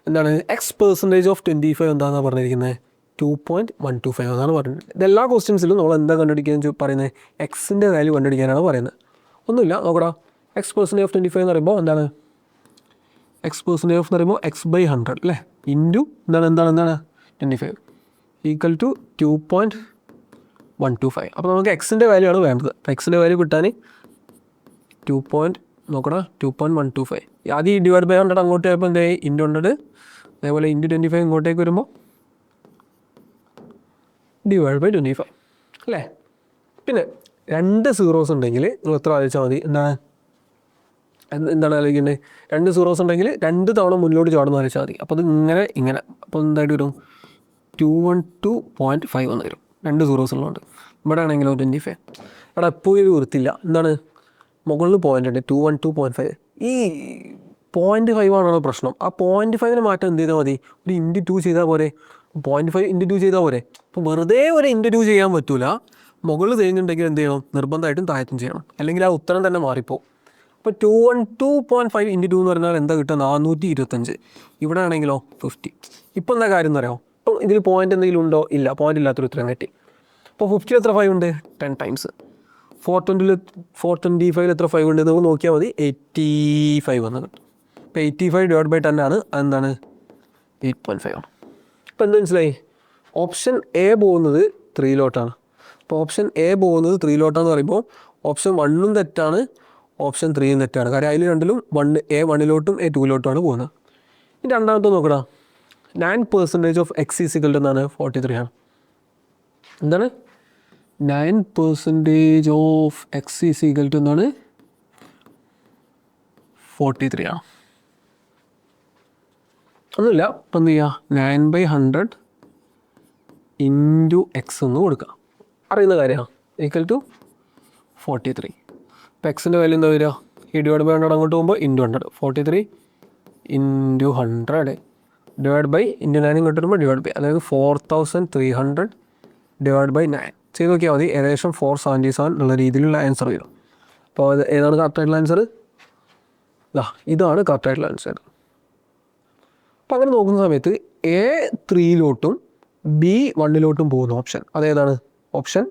എന്താണ് X% ഓഫ് 25 എന്താണെന്നാണ് പറഞ്ഞിരിക്കുന്നത്, 2.125 എന്നാണ് പറയുന്നത്. ഇതെല്ലാ ക്വസ്റ്റ്യൻസിലും നമ്മൾ എന്താ കണ്ടുപിടിക്കുക പറയുന്നത്, എക്സിൻ്റെ വാല്യൂ കണ്ടുപിടിക്കാനാണ് പറയുന്നത്. ഒന്നുമില്ല നോക്കടാ, X% ഓഫ് 25 എന്ന് പറയുമ്പോൾ എന്താണ്, X% ഓഫ് എന്ന് പറയുമ്പോൾ X/100 അല്ലേ, ഇൻറ്റു എന്താണ് 25 ഈക്വൽ ടു 2.125. അപ്പോൾ നമുക്ക് എക്സിൻ്റെ വാല്യൂ ആണ് വേണ്ടത്. അപ്പോൾ എക്സിൻ്റെ വാല്യൂ കിട്ടാൻ 2.125. ആദ്യം ഈ /100 അങ്ങോട്ട് പോയപ്പോൾ എന്തായി, ഇൻറ്റു 100, അതേപോലെ ഇൻറ്റു 25 ഇങ്ങോട്ടേക്ക് വരുമ്പോൾ /25 അല്ലേ. പിന്നെ 2 സീറോസ് ഉണ്ടെങ്കിൽ നിങ്ങൾ എത്ര ആലോചിച്ചാൽ മതി, എന്താണ് ആലോചിക്കേണ്ടത്, 2 സീറോസ് ഉണ്ടെങ്കിൽ 2 തവണ മുന്നോട്ട് ചാടുന്ന ആലോചിച്ചാൽ മതി. അപ്പോൾ അത് ഇങ്ങനെ അപ്പോൾ എന്തായിട്ട് വരും, 212.5 എന്ന് വരും. 2 സീറോസ് ഉള്ളതുകൊണ്ട്. ഇവിടെ ആണെങ്കിലോ 25. ഇവിടെ എപ്പോഴും ഇത് വൃത്തിയില്ല, എന്താണ് മുകളിൽ പോയിൻ്റ് ഉണ്ട്, 212.5. ഈ 0.5 ആണല്ലോ പ്രശ്നം. ആ 0.5 മാറ്റം എന്ത് ചെയ്താൽ മതി, ഒരു × 2 ചെയ്താൽ പോരെ, 0.5 × 2 ചെയ്താൽ പോരെ. അപ്പോൾ വെറുതെ ഒരു × 2 ചെയ്യാൻ പറ്റൂല. മുകളിൽ ചെയ്യുന്നുണ്ടെങ്കിൽ എന്ത് ചെയ്യണം, നിർബന്ധമായിട്ടും താഴത്തും ചെയ്യണം, അല്ലെങ്കിൽ ആ ഉത്തരം തന്നെ മാറിപ്പോവും. അപ്പോൾ 212.5 × 2 എന്ന് പറഞ്ഞാൽ എന്താ കിട്ടുക, 425. ഇവിടെ ആണെങ്കിലോ 50. ഇപ്പോൾ എന്താ കാര്യം എന്ന് പറയാമോ, ഇപ്പോൾ ഇതിൽ പോയിൻ്റ് എന്തെങ്കിലും ഉണ്ടോ, ഇല്ല, പോയിൻ്റ് ഇല്ലാത്തൊരു ഉത്തരം കിട്ടി. അപ്പോൾ 50 എത്ര 5 ഉണ്ട്, 10 ടൈംസ്. 425 എത്ര 5 ഉണ്ട് നമുക്ക് നോക്കിയാൽ മതി, 85 എന്ന് കിട്ടും. ഇപ്പോൾ 85 / 10 ആണ്, അതെന്താണ് 8.5 ആണ്. ഇപ്പോൾ എന്ത് മനസ്സിലായി, ഓപ്ഷൻ എ പോകുന്നത് 3 അപ്പോൾ ഓപ്ഷൻ എ പോകുന്നത് 3 പറയുമ്പോൾ ഓപ്ഷൻ 1 തെറ്റാണ്, ഓപ്ഷൻ 3 തെറ്റാണ്. കാര്യം അതിൽ രണ്ടിലും A 1 A 2 പോകുന്നത്. ഇനി രണ്ടാമത്തെ നോക്കടാ, 9% ഓഫ് X എന്താണ് 43 ആണ്. എന്താണ് 9% ഓഫ് X എന്താണ് 43 ആണ്. ഒന്നുമില്ല, അപ്പം എന്ത് ചെയ്യുക, 9/100 × X എന്ന് കൊടുക്കുക, അറിയുന്ന കാര്യമാണ്, ഈക്വൽ ടു 43. ഇപ്പോൾ എക്സിൻ്റെ വാല്യൂ എന്താ വരിക, ഈ /100 അങ്ങോട്ട് പോകുമ്പോൾ × 100, 43 × 100 / 9 ഇങ്ങോട്ട് വരുമ്പോൾ അതായത് 4300 / 9 ചെയ്ത് നോക്കിയാൽ മതി. ഏകദേശം 477 എന്നുള്ള രീതിയിലുള്ള ആൻസർ വരും. അപ്പോൾ അത് ഏതാണ് കറക്റ്റായിട്ടുള്ള ആൻസർ, ഇതാണ് കറക്റ്റായിട്ടുള്ള ആൻസർ. അപ്പോൾ അങ്ങനെ നോക്കുന്ന സമയത്ത് A 3 B 1 പോകുന്ന ഓപ്ഷൻ അതേതാണ്, ഓപ്ഷൻ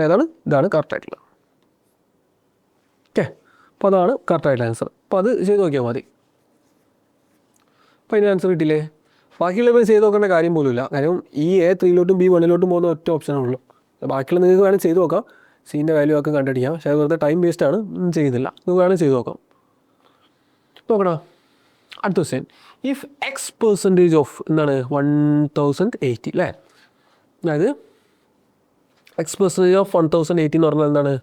ഏതാണ്, ഇതാണ് കറക്റ്റായിട്ടുള്ളത്. ഓക്കെ, അപ്പോൾ അതാണ് കറക്റ്റായിട്ടുള്ള ആൻസർ. അപ്പോൾ അത് ചെയ്ത് നോക്കിയാൽ മതി. അപ്പോൾ അതിന് ആൻസർ കിട്ടിയില്ലേ. ബാക്കിയുള്ളവർ ചെയ്ത് നോക്കേണ്ട കാര്യം പോലുമില്ല. കാര്യം ഈ A 3 B 1 പോകുന്ന ഒറ്റ ഓപ്ഷനാണുള്ളൂ. ബാക്കിയുള്ള നിങ്ങൾക്ക് വേണമെങ്കിൽ ചെയ്ത് നോക്കാം, സീൻ്റെ വാല്യൂ ഒക്കെ കണ്ടുപിടിക്കാം. പക്ഷേ വെറുതെ ടൈം വേസ്റ്റാണ്, ചെയ്യുന്നില്ല. നിങ്ങൾക്ക് വേണമെങ്കിൽ ചെയ്ത് നോക്കാം. നോക്കണം. അടുത്ത ക്വസ്റ്റ്യൻ, ഇഫ് X% ഓഫ് എന്താണ് 1080 അല്ലേ, അതായത് X% ഓഫ് 1080 എന്ന് പറഞ്ഞാൽ എന്താണ്,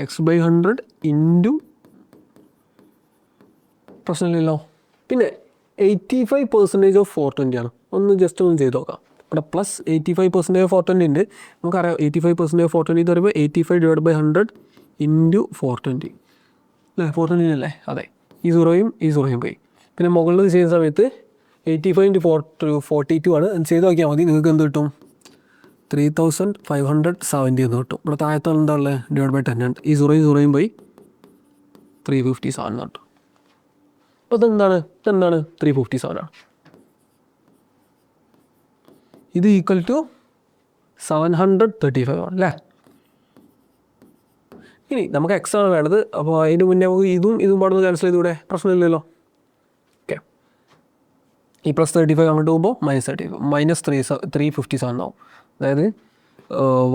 X/100 ഇൻറ്റു പ്രശ്നമില്ലല്ലോ പിന്നെ 85% ഓഫ് 420 ആണ്. ജസ്റ്റ് ഒന്ന് ചെയ്ത് നോക്കാം. ഇവിടെ പ്ലസ് 85% ഓഫ് 420 ഉണ്ട്. നമുക്കറിയാം 85% ഓഫ് 420 എന്ന് പറയുമ്പോൾ 85/100 ഇൻറ്റു 420 അല്ലേ, 420 അല്ലേ? അതെ, ഈ സീറോയും പോയി. പിന്നെ മുകളിൽ ചെയ്യുന്ന സമയത്ത് 85/42 ആണ്. ചെയ്ത് നോക്കിയാൽ മതി, നിങ്ങൾക്ക് എന്ത് കിട്ടും? 3570 എന്ന് കിട്ടും. ഇവിടെ താഴത്തെ എന്താ ഉള്ളത്? /10 ഉണ്ട്. ഈ സീറോയും പോയി 357 എന്ന് കിട്ടും. അപ്പോൾ ഇതെന്താണ് 357 ആണ്. ഇത് ഈക്വൽ ടു 735 ആണ് അല്ലേ? ഇനി നമുക്ക് എക്സ് ആണ് വേണ്ടത്. അപ്പോൾ അതിന് മുന്നേ നമുക്ക് ഇതും പാടുന്ന ക്യാൻസൽ ചെയ്തുകൂടെ? പ്രശ്നമില്ലല്ലോ. ഓക്കെ, ഈ +35 അങ്ങോട്ട് പോകുമ്പോൾ -35 -357 ആവും. അതായത്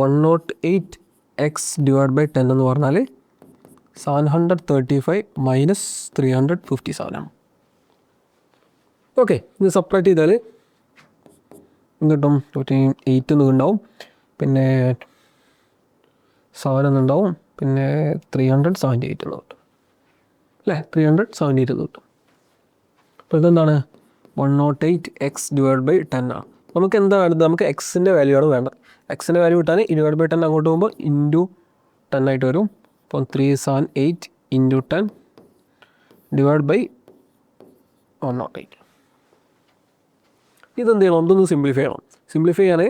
108x/10 എന്ന് പറഞ്ഞാൽ 735 - 357 ആണ്. ഓക്കെ, ഇത് സെപ്പറേറ്റ് ചെയ്താൽ കിട്ടും 8 ഉണ്ടാവും, പിന്നെ 7 എന്നുണ്ടാവും, പിന്നെ 378 എന്ന് കിട്ടും അല്ലേ? 378 എന്ന് കിട്ടും. അപ്പോൾ ഇതെന്താണ്? 108x/10 ആണ്. നമുക്ക് എന്താ വേണ്ടത്? നമുക്ക് എക്സിൻ്റെ വാല്യൂ ആണ് വേണ്ടത്. എക്സിൻ്റെ വാല്യൂ കിട്ടാൻ 20/10 അങ്ങോട്ട് പോകുമ്പോൾ ഇൻറ്റു 10 ആയിട്ട് വരും. അപ്പം 378 × 10 /108. ഇതെന്ത് ചെയ്യണം? ഇതൊന്ന് സിംപ്ലിഫൈ ചെയ്യണം. സിംപ്ലിഫൈ ചെയ്യാൻ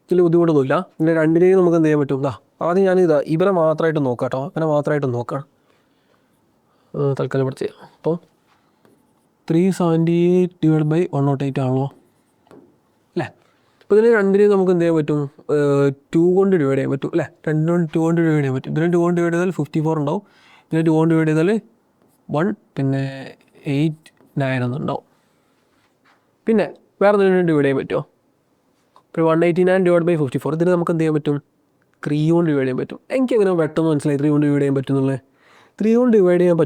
വലിയ ബുദ്ധിമുട്ടൊന്നുമില്ല. പിന്നെ രണ്ടിനെയും നമുക്ക് എന്ത് ചെയ്യാൻ പറ്റും? ആദ്യം ഞാനിതാ ഇവരെ മാത്രമായിട്ട് നോക്കാം കേട്ടോ. അങ്ങനെ മാത്രമായിട്ട് നോക്കാം. തൽക്കാലം ഇവിടെ ചെയ്യാം. അപ്പോൾ 378/108 ആണല്ലോ അല്ലേ? അപ്പോൾ ഇതിന് രണ്ടിനെയും നമുക്ക് എന്ത് ചെയ്യാൻ പറ്റും? 2 കൊണ്ട് ഡിവൈഡ് ചെയ്യാൻ പറ്റും അല്ലേ? 2 കൊണ്ട് ഡിവൈഡ് ചെയ്യാൻ പറ്റും. ഇതിനെ 2 കൊണ്ട് ഡിവൈഡ് ചെയ്താൽ 54 ഉണ്ടാവും. ഇതിനെ 2 കൊണ്ട് ഡിവൈഡ് ചെയ്താൽ 1, പിന്നെ 8, 9 എന്നുണ്ടാവും. പിന്നെ വേറെ എന്തെങ്കിലും ഡിവൈഡ് ചെയ്യാൻ പറ്റുമോ? ഇപ്പോൾ 189/54 ഇതിന് നമുക്ക് എന്ത് ചെയ്യാൻ പറ്റും? 3 കൊണ്ട് ഡിവൈഡ് ചെയ്യാൻ പറ്റും. എനിക്കങ്ങനെ പെട്ടെന്ന് മനസ്സിലായി 3 കൊണ്ട് ഡിവൈഡ് ചെയ്യാൻ പറ്റുന്നുള്ളത്. 3 കൊണ്ട് ഡിവൈഡ് ചെയ്യാൻ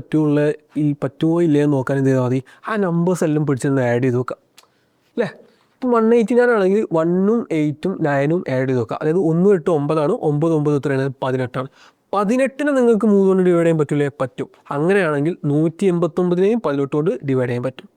പറ്റുമോ ഇല്ലേ എന്ന് നോക്കാൻ എന്ത് ചെയ്താൽ മതി? ആ നമ്പേഴ്സ് എല്ലാം പിടിച്ചൊന്ന് ആഡ് ചെയ്ത് നോക്കാം അല്ലേ? ഇപ്പം 189 ആണെങ്കിൽ 1ഉം 8ഉം 9ഉം ആഡ് ചെയ്ത് നോക്കാം. അതായത് 1 8 9 ആണ്. 9 9 എത്രയാണ്? 18 ആണ്. 18നെ നിങ്ങൾക്ക് 3 കൊണ്ട് ഡിവൈഡ് ചെയ്യാൻ പറ്റില്ലേ? പറ്റും. അങ്ങനെയാണെങ്കിൽ 189നെയും 18 കൊണ്ട് ഡിവൈഡ് ചെയ്യാൻ പറ്റും.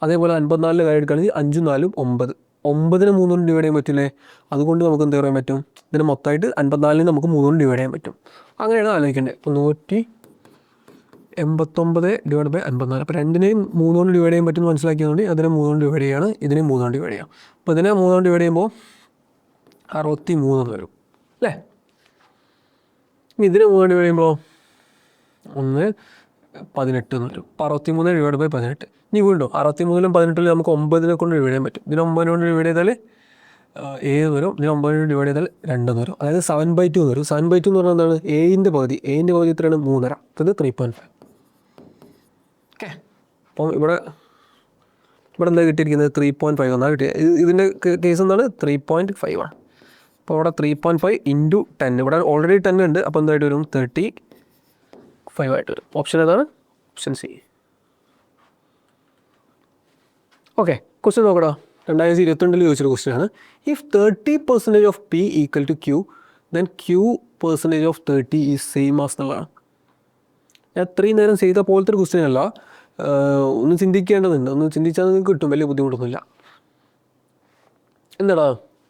അതേപോലെ 54 കാര്യം എടുക്കുകയാണെങ്കിൽ 5 4 9. 9നെ 3 കൊണ്ട് ഡിവൈഡ് ചെയ്യാൻ പറ്റില്ലേ? അതുകൊണ്ട് നമുക്ക് എന്ത് പറയാൻ പറ്റും? ഇതിന് മൊത്തമായിട്ട് 54നെ നമുക്ക് 3 കൊണ്ട് ഡിവൈഡ് ചെയ്യാൻ പറ്റും. അങ്ങനെയാണ് ആലോചിക്കേണ്ടത്. അപ്പോൾ 189/54. അപ്പോൾ രണ്ടിനെയും 3 കൊണ്ട് ഡിവൈഡ് ചെയ്യാൻ പറ്റുമെന്ന് മനസ്സിലാക്കിയതുകൊണ്ട് അതിനെ 3 കൊണ്ട് ഡിവൈഡ് ചെയ്യുകയാണ്. ഇതിനെ 3 കൊണ്ട് ഡിവൈഡ് ചെയ്യാം. അപ്പോൾ ഇതിനെ 3 കൊണ്ട് ഡിവൈഡ് ചെയ്യുമ്പോൾ 63 എന്ന് വരും അല്ലേ? ഇതിനെ 3 കൊണ്ട് ഡിവൈഡ് ചെയ്യുമ്പോൾ 18 എന്ന് വരും. 63/18. ഇനി വീണ്ടും 63ലും 18ലും നമുക്ക് 9നെ കൊണ്ട് ഡിവൈഡ് ചെയ്യാൻ പറ്റും. ഇതിന് 9 കൊണ്ട് ഡിവൈഡ് ചെയ്താൽ 7 വരും. ഇതിന് 9 കൊണ്ട് ഡിവൈഡ് ചെയ്താൽ 2 എന്ന് വരും. അതായത് 7/2 എന്ന് വരും. 7/2 എന്ന് പറഞ്ഞാൽ എന്താണ്? ഏഴിൻ്റെ പകുതി എത്രയാണ്? 3.5. അത് 3.5. ഓക്കെ, അപ്പം ഇവിടെ എന്താ കിട്ടിയിരിക്കുന്നത്? 3.5 എന്നാണ് കിട്ടിയത്. ഇതിൻ്റെ കേസ് എന്താണ്? 3.5 ആണ്. അപ്പോൾ ഇവിടെ 3.5 × 10. ഇവിടെ ഓൾറെഡി 10 ഉണ്ട്. അപ്പോൾ എന്തായിട്ട് വരും? 35 ആയിട്ട് വരും. ഓപ്ഷൻ ഏതാണ്? Option C. ഓക്കെ, ക്വസ്റ്റ്യൻ നോക്കടാ. 2022 ചോദിച്ചൊരു ക്വസ്റ്റ്യൻ ആണ്. If 30% of P equal to Q, then Q% of 30 is same as എന്നുള്ളതാണ്. ഞാൻ അത്രയും നേരം ചെയ്ത പോലത്തെ ഒരു ക്വസ്റ്റ്യൻ അല്ല. ഒന്ന് ചിന്തിക്കേണ്ടതുണ്ട്. ഒന്ന് ചിന്തിച്ചാൽ നിങ്ങൾക്ക് കിട്ടും. വലിയ ബുദ്ധിമുട്ടൊന്നുമില്ല. എന്താടാ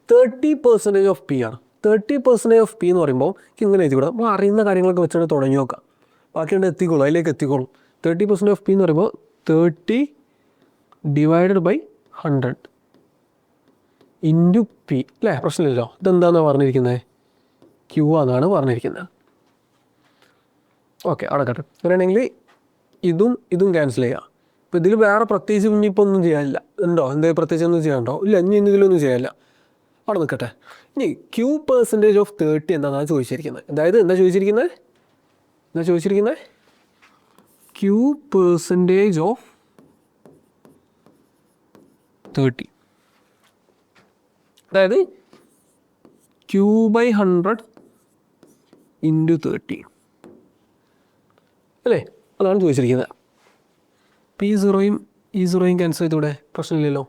30% ഓഫ് P ആണ്. 30% ഓഫ് P എന്ന് പറയുമ്പോൾ ഇങ്ങനെ എത്തിക്കൂടാ. നമ്മൾ അറിയുന്ന കാര്യങ്ങളൊക്കെ വെച്ചാണ് തുടങ്ങി നോക്കാം. ബാക്കിയുണ്ട് എത്തിക്കോളും, അതിലേക്ക് എത്തിക്കോളും. 30% ഓഫ് P എന്ന് പറയുമ്പോൾ 30 / 100 ഇൻറ്റു P അല്ലേ? പ്രശ്നമില്ലല്ലോ. ഇതെന്താണെന്ന് പറഞ്ഞിരിക്കുന്നത്? Q എന്നാണ് പറഞ്ഞിരിക്കുന്നത്. ഓക്കെ, അടക്കട്ടെ. അങ്ങനെയാണെങ്കിൽ ഇതും ക്യാൻസൽ ചെയ്യാം. ഇപ്പോൾ ഇതിൽ വേറെ പ്രത്യേകിച്ച് ഇനിയിപ്പോൾ ഒന്നും ചെയ്യാനില്ല. ഉണ്ടോ? എന്തെങ്കിലും പ്രത്യേകിച്ച് ഒന്നും ചെയ്യാനുണ്ടോ? ഇല്ല, ഇനി ഇതിലൊന്നും ചെയ്യാനില്ല. അവിടെ നിൽക്കട്ടെ. ഇനി Q% ഓഫ് 30 എന്താണെന്നാണ് ചോദിച്ചിരിക്കുന്നത്. അതായത് എന്താ ചോദിച്ചിരിക്കുന്നത്? Q% of 30. അതായത് Q/100 × 30 അല്ലേ? അതാണ് ചോദിച്ചിരിക്കുന്നത്. അപ്പോൾ ഈ സീറോയും ക്യാൻസൽ ചെയ്തൂടെ? പ്രശ്നമില്ലല്ലോ.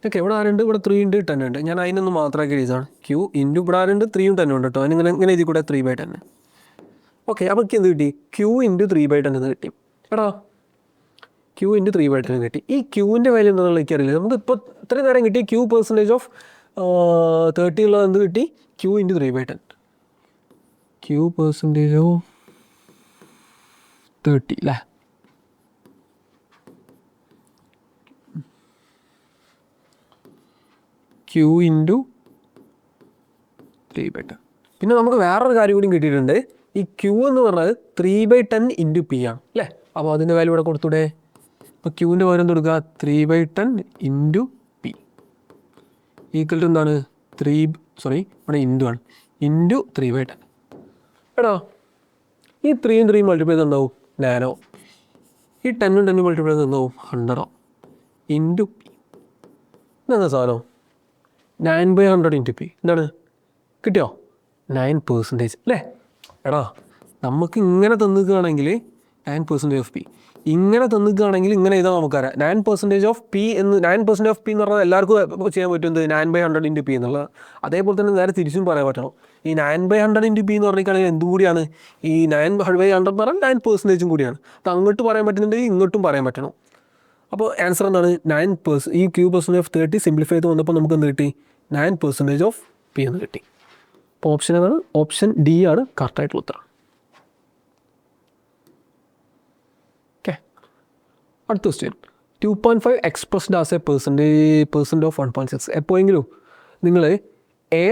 ഓക്കെ, ഇവിടെ ആരുണ്ട്? ഇവിടെ 3 ഉണ്ട്, 10 ഉണ്ട്. ഞാൻ അതിനൊന്ന് മാത്രമാക്കി എഴുതാണ്. Q × ഇവിടെ ആരുണ്ട്? 3ഉം 10ഉം ഉണ്ട് കേട്ടോ. അതിനിങ്ങനെ എഴുതി കൂടെ 3/10. ഓക്കെ, അപ്പോൾ എന്ത് കിട്ടി? Q × 3/10 എന്ന് കിട്ടി. എടാ ക്യൂ ഇൻറ്റു 3/10 കിട്ടി. ഈ ക്യൂവിൻ്റെ വാല്യൂ എന്താണെന്ന് എനിക്കറിയില്ല. നമുക്ക് ഇപ്പോൾ ഇത്രയും നേരം കിട്ടി ക്യൂ പെർസെൻറ്റേജ് ഓഫ് 30 ഉള്ളത് എന്ത് കിട്ടി? Q into 3/10. Q percentage of 30 അല്ലേ? Q into 3/10. പിന്നെ നമുക്ക് വേറൊരു കാര്യം കൂടി കിട്ടിയിട്ടുണ്ട്. ഈ ക്യൂ എന്ന് പറഞ്ഞാൽ 3/10 ഇൻറ്റു പി ആണ് അല്ലേ? അപ്പോൾ അതിൻ്റെ വാല്യൂ ഇവിടെ കൊടുത്തൂടെ? അപ്പോൾ ക്യൂവിൻ്റെ പകരം കൊടുക്കുക 3/10 ഇൻറ്റു പി ഈക്വൽ ടു എന്താണ്? ഇവിടെ ഇൻറ്റു ആണ്, ഇൻറ്റു 3/10. എടാ ഈ 3 3 മൾട്ടിപ്ലൈ ചെയ്തുണ്ടാവും നാനോ, ഈ 10 10 മൾട്ടിപ്ലൈ ചെയ്തുണ്ടാവും 100 ഇൻറ്റു പി. ഇതെന്താ സാധനം? 9/100 ഇൻറ്റു പി. എന്താണ് കിട്ടിയോ? 9% അല്ലേ? എടാ നമുക്ക് ഇങ്ങനെ തന്നിക്കുകയാണെങ്കിൽ 9% ഓഫ് പി, ഇങ്ങനെ തന്നിക്കുകയാണെങ്കിൽ ഇങ്ങനെ ചെയ്താൽ നമുക്കറിയാം 9% ഓഫ് പി എന്ന്. 9% ഓഫ് പി എന്ന് പറഞ്ഞാൽ എല്ലാവർക്കും ചെയ്യാൻ പറ്റും. എന്ത് 9/100 ഇൻറ്റു പി എന്നുള്ളത്. അതേപോലെ തന്നെ നേരെ തിരിച്ചും പറയാൻ പറ്റണം. ഈ 9/100 ഇൻറ്റു പി എന്ന് പറഞ്ഞിട്ടാണെങ്കിൽ എന്തും കൂടിയാണ്? ഈ 9/100 എന്ന് പറഞ്ഞാൽ 9% കൂടിയാണ്. അത് അങ്ങോട്ട് പറയാൻ പറ്റുന്നുണ്ടെങ്കിൽ ഇങ്ങോട്ടും പറയാൻ പറ്റണം. അപ്പോൾ ആൻസർ എന്താണ്? 9%. ഈ ക്യൂ പെർസെൻറ്റേജ് ഓഫ് 30 സിംപ്ലിഫൈ ചെയ്ത് വന്നപ്പോൾ നമുക്ക് എന്ത് കിട്ടി? 9% ഓഫ് പി എന്ന് കിട്ടി. അപ്പോൾ ഓപ്ഷൻ ഏതാണ്? ഓപ്ഷൻ ഡി ആണ് കറക്റ്റായിട്ടുള്ള ഉത്തരം. ഓക്കെ, അടുത്ത question. 2.5 expressed as A percent of 1.6. എപ്പോഴെങ്കിലും നിങ്ങൾ A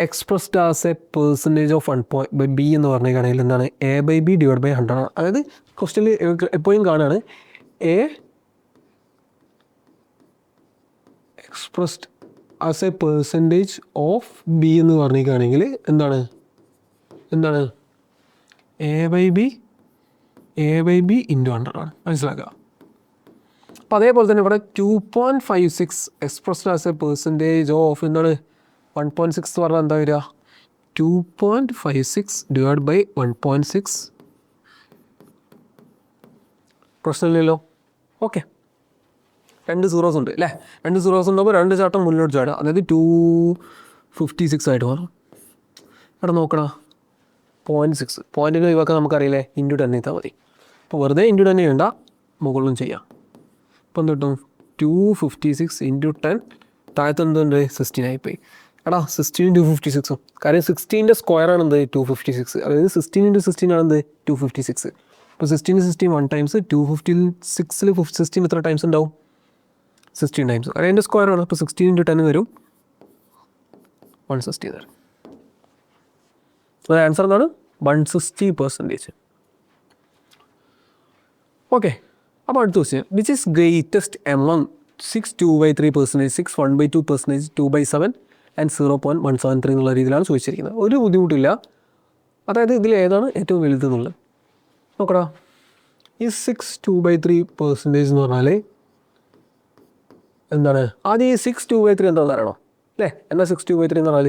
expressed as A percentage of 1 B എന്ന് പറഞ്ഞിരിക്കുകയാണെങ്കിൽ എന്താണ്? A/B ഡിവൈഡ് ബൈ 100 ആണ്. അതായത് ക്വസ്റ്റ്യനിൽ എപ്പോഴും കാണുകയാണ് A expressed as A percentage of B എന്ന് പറഞ്ഞിരിക്കുകയാണെങ്കിൽ എന്താണ്? A/B ഇൻറ്റു 100 ആണ്. മനസ്സിലാക്കുക. അപ്പോൾ അതേപോലെ തന്നെ ഇവിടെ 2.56 expressed as A percentage of എന്താണ്? 1.6 എന്ന് പറഞ്ഞാൽ എന്താ വരിക? 2.56 ഡിവൈഡ് ബൈ 1.6. പ്രശ്നമില്ലല്ലോ. ഓക്കെ, 2 സീറോസ് ഉണ്ട് അല്ലേ? 2 സീറോസ് ഉണ്ടാകുമ്പോൾ 2 ചാട്ടം മുന്നോട്ട് ചാടുക. അതായത് 256 ആയിട്ട് മാറും. ഇവിടെ നോക്കണം, 0.6 പോയിൻറ്റിന് ഒഴിവാക്കാൻ നമുക്കറിയില്ലേ? ഇൻറ്റു 10 ചെയ്താൽ മതി. അപ്പോൾ വെറുതെ ഇൻറ്റു 10 ചെയ്യണ്ട, മുകളിലും ചെയ്യാം. അപ്പോൾ എന്ത് കിട്ടും? 256 ഇൻറ്റു 10. താഴത്ത് എന്തുണ്ട്? 16 ആയിപ്പോയി. എടാ 16 256. കാര്യം 16ൻ്റെ സ്ക്വയറാണ് എന്ത്? 256. അതായത് 16 ഇൻറ്റു 16 ആണ് എന്ത്? 256. അപ്പോൾ 16 16 1 ടൈംസ് 256ൽ 16 എത്ര ടൈംസ് ഉണ്ടാവും? 16 ടൈംസ്. കാരണം അതിൻ്റെ സ്ക്വയറാണ്. അപ്പോൾ 16 ഇൻറ്റു 10 വരും 160 തരും. അത് ആൻസർ എന്താണ്? 160%. ഓക്കെ, അപ്പോൾ അടുത്ത question. Which is greatest among 6 2/3%, 6 1/2%, 2/7 and 0.173 എന്നുള്ള രീതിയിലാണ് ചോദിച്ചിരിക്കുന്നത്. ഒരു ബുദ്ധിമുട്ടില്ല. അതായത് ഇതിൽ ഏതാണ് ഏറ്റവും വലുതെന്നുള്ളത് നോക്കടാ. ഈ 6 2/3% എന്ന് പറഞ്ഞാൽ എന്താണ്? ആദ്യം ഈ 6 2/3 എന്താണെന്ന് അറിയണോ അല്ലേ? എന്നാൽ 6 2/3 എന്ന് പറഞ്ഞാൽ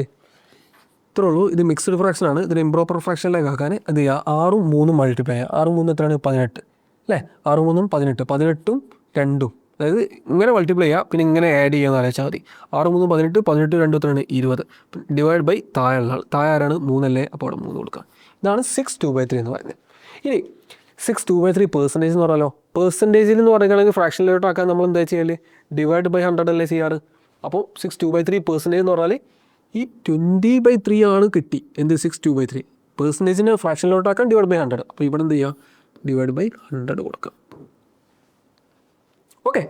ഇത്രേ ഉള്ളൂ. ഇത് മിക്സ്ഡ് ഫ്രാക്ഷൻ ആണ്. ഇതിന് ഇംപ്രോപ്പർ ഫ്രാക്ഷനിലേക്ക് ആക്കാൻ എന്ത് ചെയ്യുക? 6ഉം 3ഉം മൾട്ടിപ്ലൈ ചെയ്യുക. 6ഉം 3 എത്രയാണ്? 18 അല്ലേ? 6ഉം 3ഉം 18, 18ഉം 2ഉം. അതായത് ഇങ്ങനെ മൾട്ടിപ്ലൈ ചെയ്യുക, പിന്നെ ഇങ്ങനെ ആഡ് ചെയ്യാമെന്ന് ആലോചിച്ചാൽ മതി. 6 3 18, 18 2 എത്രയാണ്? 20. ഡിവൈഡ് ബൈ താഴെ ആരാണ്? 3 അല്ലേ? അപ്പോൾ അവിടെ 3 കൊടുക്കുക. ഇതാണ് 6 2/3 എന്ന് പറയുന്നത്. ഇനി 6 2/3% എന്ന് പറഞ്ഞാലോ, പെർസെൻറ്റേജിൽ എന്ന് പറയുകയാണെങ്കിൽ ഫ്രാക്ഷനിലോട്ട് ആക്കാൻ നമ്മൾ എന്താ ചെയ്യൽ? ഡിവൈഡ് ബൈ 100 അല്ലേ ചെയ്യാറ്? അപ്പോൾ 6 2/3% എന്ന് പറഞ്ഞാൽ ഈ 20/3 ആണ് കിട്ടി. എന്ത്? 6 2/3 പെർസെൻറ്റേജിന് ഫ്രാക്ഷനിലോട്ട് ആക്കാൻ ഡിവൈഡ് ബൈ 100. അപ്പോൾ ഇവിടെ എന്ത് ചെയ്യുക? ഡിവൈഡ് ബൈ 100 കൊടുക്കുക. ഓക്കെ,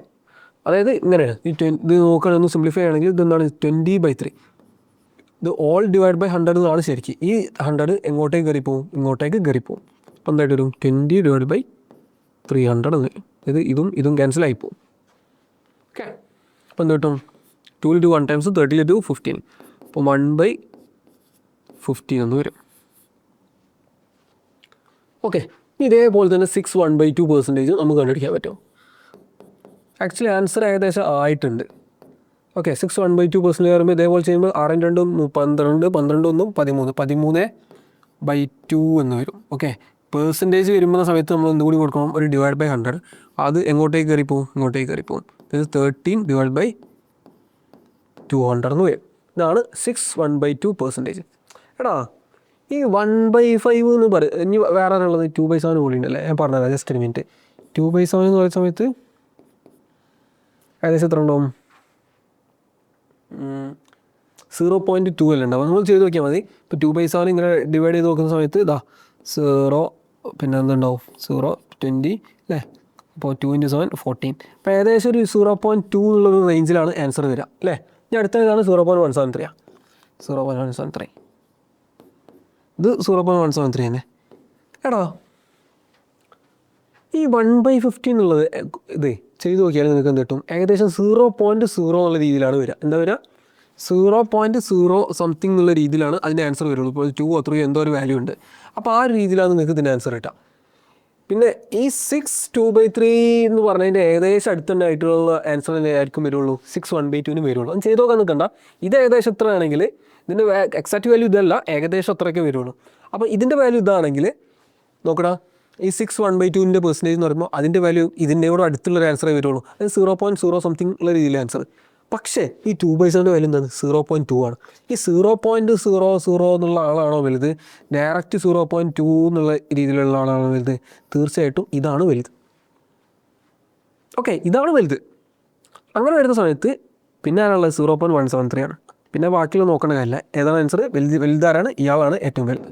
അതായത് ഇങ്ങനെയാണ്. ഇത് നോക്കുകയാണെങ്കിൽ സിംപ്ലിഫൈ ആണെങ്കിൽ ഇതെന്താണ്? 20/3. ഇത് ഓൾ ഡിവൈഡ് ബൈ 100 എന്നാണ് ശരിക്കും. ഈ 100 എങ്ങോട്ടേക്ക് കയറിപ്പോവും? ഇങ്ങോട്ടേക്ക് കയറിപ്പോവും. അപ്പോൾ എന്തായിട്ട് വരും? 20 ഡിവൈഡ് ബൈ 300 എന്ന് വരും. ഇത് ഇതും ക്യാൻസൽ ആയിപ്പോവും. ഓക്കെ, അപ്പോൾ എന്ത് കിട്ടും? 2 ൽ 1 ടൈംസ് 30 ൽ 15. അപ്പോൾ 1/15 എന്ന് വരും. ഓക്കെ, ഇതേപോലെ തന്നെ 6 1/2% നമുക്ക് കണ്ടുപിടിക്കാൻ പറ്റും. ആക്ച്വലി ആൻസർ ഏകദേശം ആയിട്ടുണ്ട്. ഓക്കെ, 6 1/2% പറയുമ്പോൾ ഇതേപോലെ ചെയ്യുമ്പോൾ 6 2 12, 12 1 13, 13/2 എന്ന് വരും. ഓക്കെ, പെർസെൻറ്റേജ് വരുമ്പോൾ സമയത്ത് നമ്മൾ എന്തുകൂടി കൊടുക്കണം? ഒരു ഡിവൈഡ് ബൈ 100. അത് എങ്ങോട്ടേക്ക് കയറിപ്പോവും? ഇങ്ങോട്ടേക്ക് കയറിപ്പോവും. ഇത് 13 ഡിവൈഡ് ബൈ 200 എന്ന് വരും. ഇതാണ് 6 1/2%. എടാ ഈ 1/5 എന്ന് പറയും. ഇനി വേറെ ആണുള്ളത് 2/7 കൂടി ഉണ്ടല്ലേ? ഞാൻ പറഞ്ഞുതരാം, ജസ്റ്റ് ഒരു മിനിറ്റ്. 2/7 എന്ന് പറയുന്ന സമയത്ത് ഏകദേശം എത്ര ഉണ്ടാവും? 0.2 അല്ലേ ഉണ്ടാവും. നമ്മൾ ചെയ്ത് നോക്കിയാൽ മതി. ഇപ്പോൾ 2/7 ഇങ്ങനെ ഡിവൈഡ് ചെയ്ത് നോക്കുന്ന സമയത്ത് ഇതാ 0 പിന്നെ എന്തുണ്ടാവും 0.20 അല്ലേ? അപ്പോൾ 2 × 7 14. അപ്പോൾ ഏകദേശം ഒരു 0.2 എന്നുള്ളൊരു റേഞ്ചിലാണ് ആൻസർ വരിക അല്ലേ? ഇനി അടുത്ത ഇതാണ് 0.173. 0.173 ഇത് 0.173 തന്നെ. എടാ ഈ 1/50 എന്നുള്ളത് ഇത് ചെയ്ത് നോക്കിയാൽ നിങ്ങൾക്ക് എന്ത് കിട്ടും? ഏകദേശം 0.0 എന്നുള്ള രീതിയിലാണ് വരിക. എന്താ വരിക? 0.0 സംതിങ് എന്നുള്ള രീതിയിലാണ് അതിൻ്റെ ആൻസർ വരുള്ളൂ. ഇപ്പോൾ 2 or 3 എന്തോ ഒരു വാല്യൂ ഉണ്ട്. അപ്പോൾ ആ ഒരു രീതിയിലാണ് നിങ്ങൾക്ക് ഇതിൻ്റെ ആൻസർ കിട്ടുക. പിന്നെ ഈ 6 2/3 എന്ന് പറഞ്ഞതിൻ്റെ ഏകദേശം അടുത്തുണ്ടായിട്ടുള്ള ആൻസർ തന്നെ ആയിരിക്കും വരുള്ളൂ. 6 1/2 വരുള്ളൂ. അത് ചെയ്ത് നോക്കാൻ നിൽക്കണ്ട. ഇത് ഏകദേശം എത്ര ആണെങ്കിൽ ഇതിൻ്റെ എക്സാക്റ്റ് വാല്യൂ ഇതല്ല, ഏകദേശം അത്രയൊക്കെ വരുള്ളൂ. അപ്പോൾ ഇതിൻ്റെ വാല്യൂ ഇതാണെങ്കിൽ നോക്കടാ, ഈ 6 1/2 പെർസെൻറ്റേജ് എന്ന് പറയുമ്പോൾ അതിൻ്റെ വാല്യൂ ഇതിൻ്റെ കൂടെ അടുത്തുള്ളൊരു ആൻസറേ വരുള്ളൂ. അത് 0.0 സംതിങ് ഉള്ള രീതിയിലെ ആൻസർ. പക്ഷേ ഈ 2/7 വാല്യൂ എന്താണ്? 0.2 ആണ്. ഈ 0.00 എന്നുള്ള ആളാണോ വലുത്, ഡയറക്റ്റ് 0.2 എന്നുള്ള രീതിയിലുള്ള ആളാണോ വലുത്? തീർച്ചയായിട്ടും ഇതാണ് വലുത്. ഓക്കെ, ഇതാണ് വലുത്. അങ്ങനെ വരുന്ന സമയത്ത് പിന്നെ ആണുള്ളത് 0.173 ആണ്. പിന്നെ ബാക്കിയുള്ള നോക്കേണ്ട കാര്യമില്ല. ഏതാണ് ആൻസർ? വലുതാരാണ്? ഇയാളാണ് ഏറ്റവും വലുത്.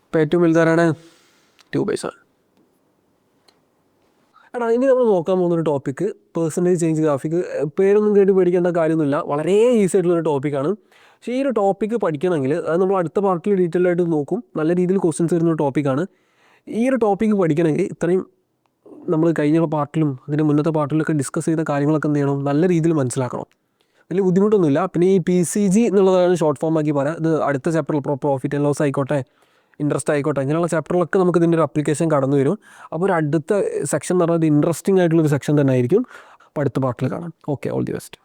ഇപ്പോൾ ഏറ്റവും വലുതാരാണ്? 2/7. എടാ ഇനി നമ്മൾ നോക്കാൻ പോകുന്നൊരു ടോപ്പിക്ക് പെർസെൻറ്റേജ് ചേഞ്ച് ഗ്രാഫിക്ക്. പേരൊന്നും കേട്ട് പേടിക്കേണ്ട കാര്യമൊന്നുമില്ല, വളരെ ഈസി ആയിട്ടുള്ളൊരു ടോപ്പിക്കാണ്. പക്ഷേ ഈ ഒരു ടോപ്പിക്ക് പഠിക്കണമെങ്കിൽ അത് നമ്മൾ അടുത്ത പാർട്ടിൽ ഡീറ്റെയിൽ ആയിട്ട് നോക്കും. നല്ല രീതിയിൽ ക്വസ്റ്റ്യൻസ് വരുന്നൊരു ടോപ്പിക്കാണ്. ഈ ഒരു ടോപ്പിക്ക് പഠിക്കണമെങ്കിൽ ഇത്രയും നമ്മൾ കഴിഞ്ഞ പാർട്ടിലും അതിൻ്റെ മുന്നത്തെ പാർട്ടിലൊക്കെ ഡിസ്കസ് ചെയ്ത കാര്യങ്ങളൊക്കെ എന്ത് ചെയ്യണം? നല്ല രീതിയിൽ മനസ്സിലാക്കണം. വലിയ ബുദ്ധിമുട്ടൊന്നുമില്ല. പിന്നെ ഈ PCG എന്നുള്ളതാണ് ഷോർട്ട് ഫോം ആക്കി പറയാം. ഇത് അടുത്ത ചാപ്റ്ററിൽ പ്രോഫിറ്റ് ആൻഡ് ലോസ് ആയിക്കോട്ടെ, ഇൻട്രസ്റ്റ് ആയിക്കോട്ടെ, ഇങ്ങനെയുള്ള ചാപ്റ്ററിലൊക്കെ നമുക്ക് ഇതിൻ്റെ ഒരു അപ്ലിക്കേഷൻ കടന്നു വരും. അപ്പോൾ ഒരു അടുത്ത സെക്ഷൻ എന്ന് പറഞ്ഞാൽ ഇൻട്രസ്റ്റിംഗ് ആയിട്ടുള്ളൊരു സെക്ഷൻ തന്നെ ആയിരിക്കും. അപ്പോൾ അടുത്ത പാർട്ടിൽ കാണാം. Okay, all the best.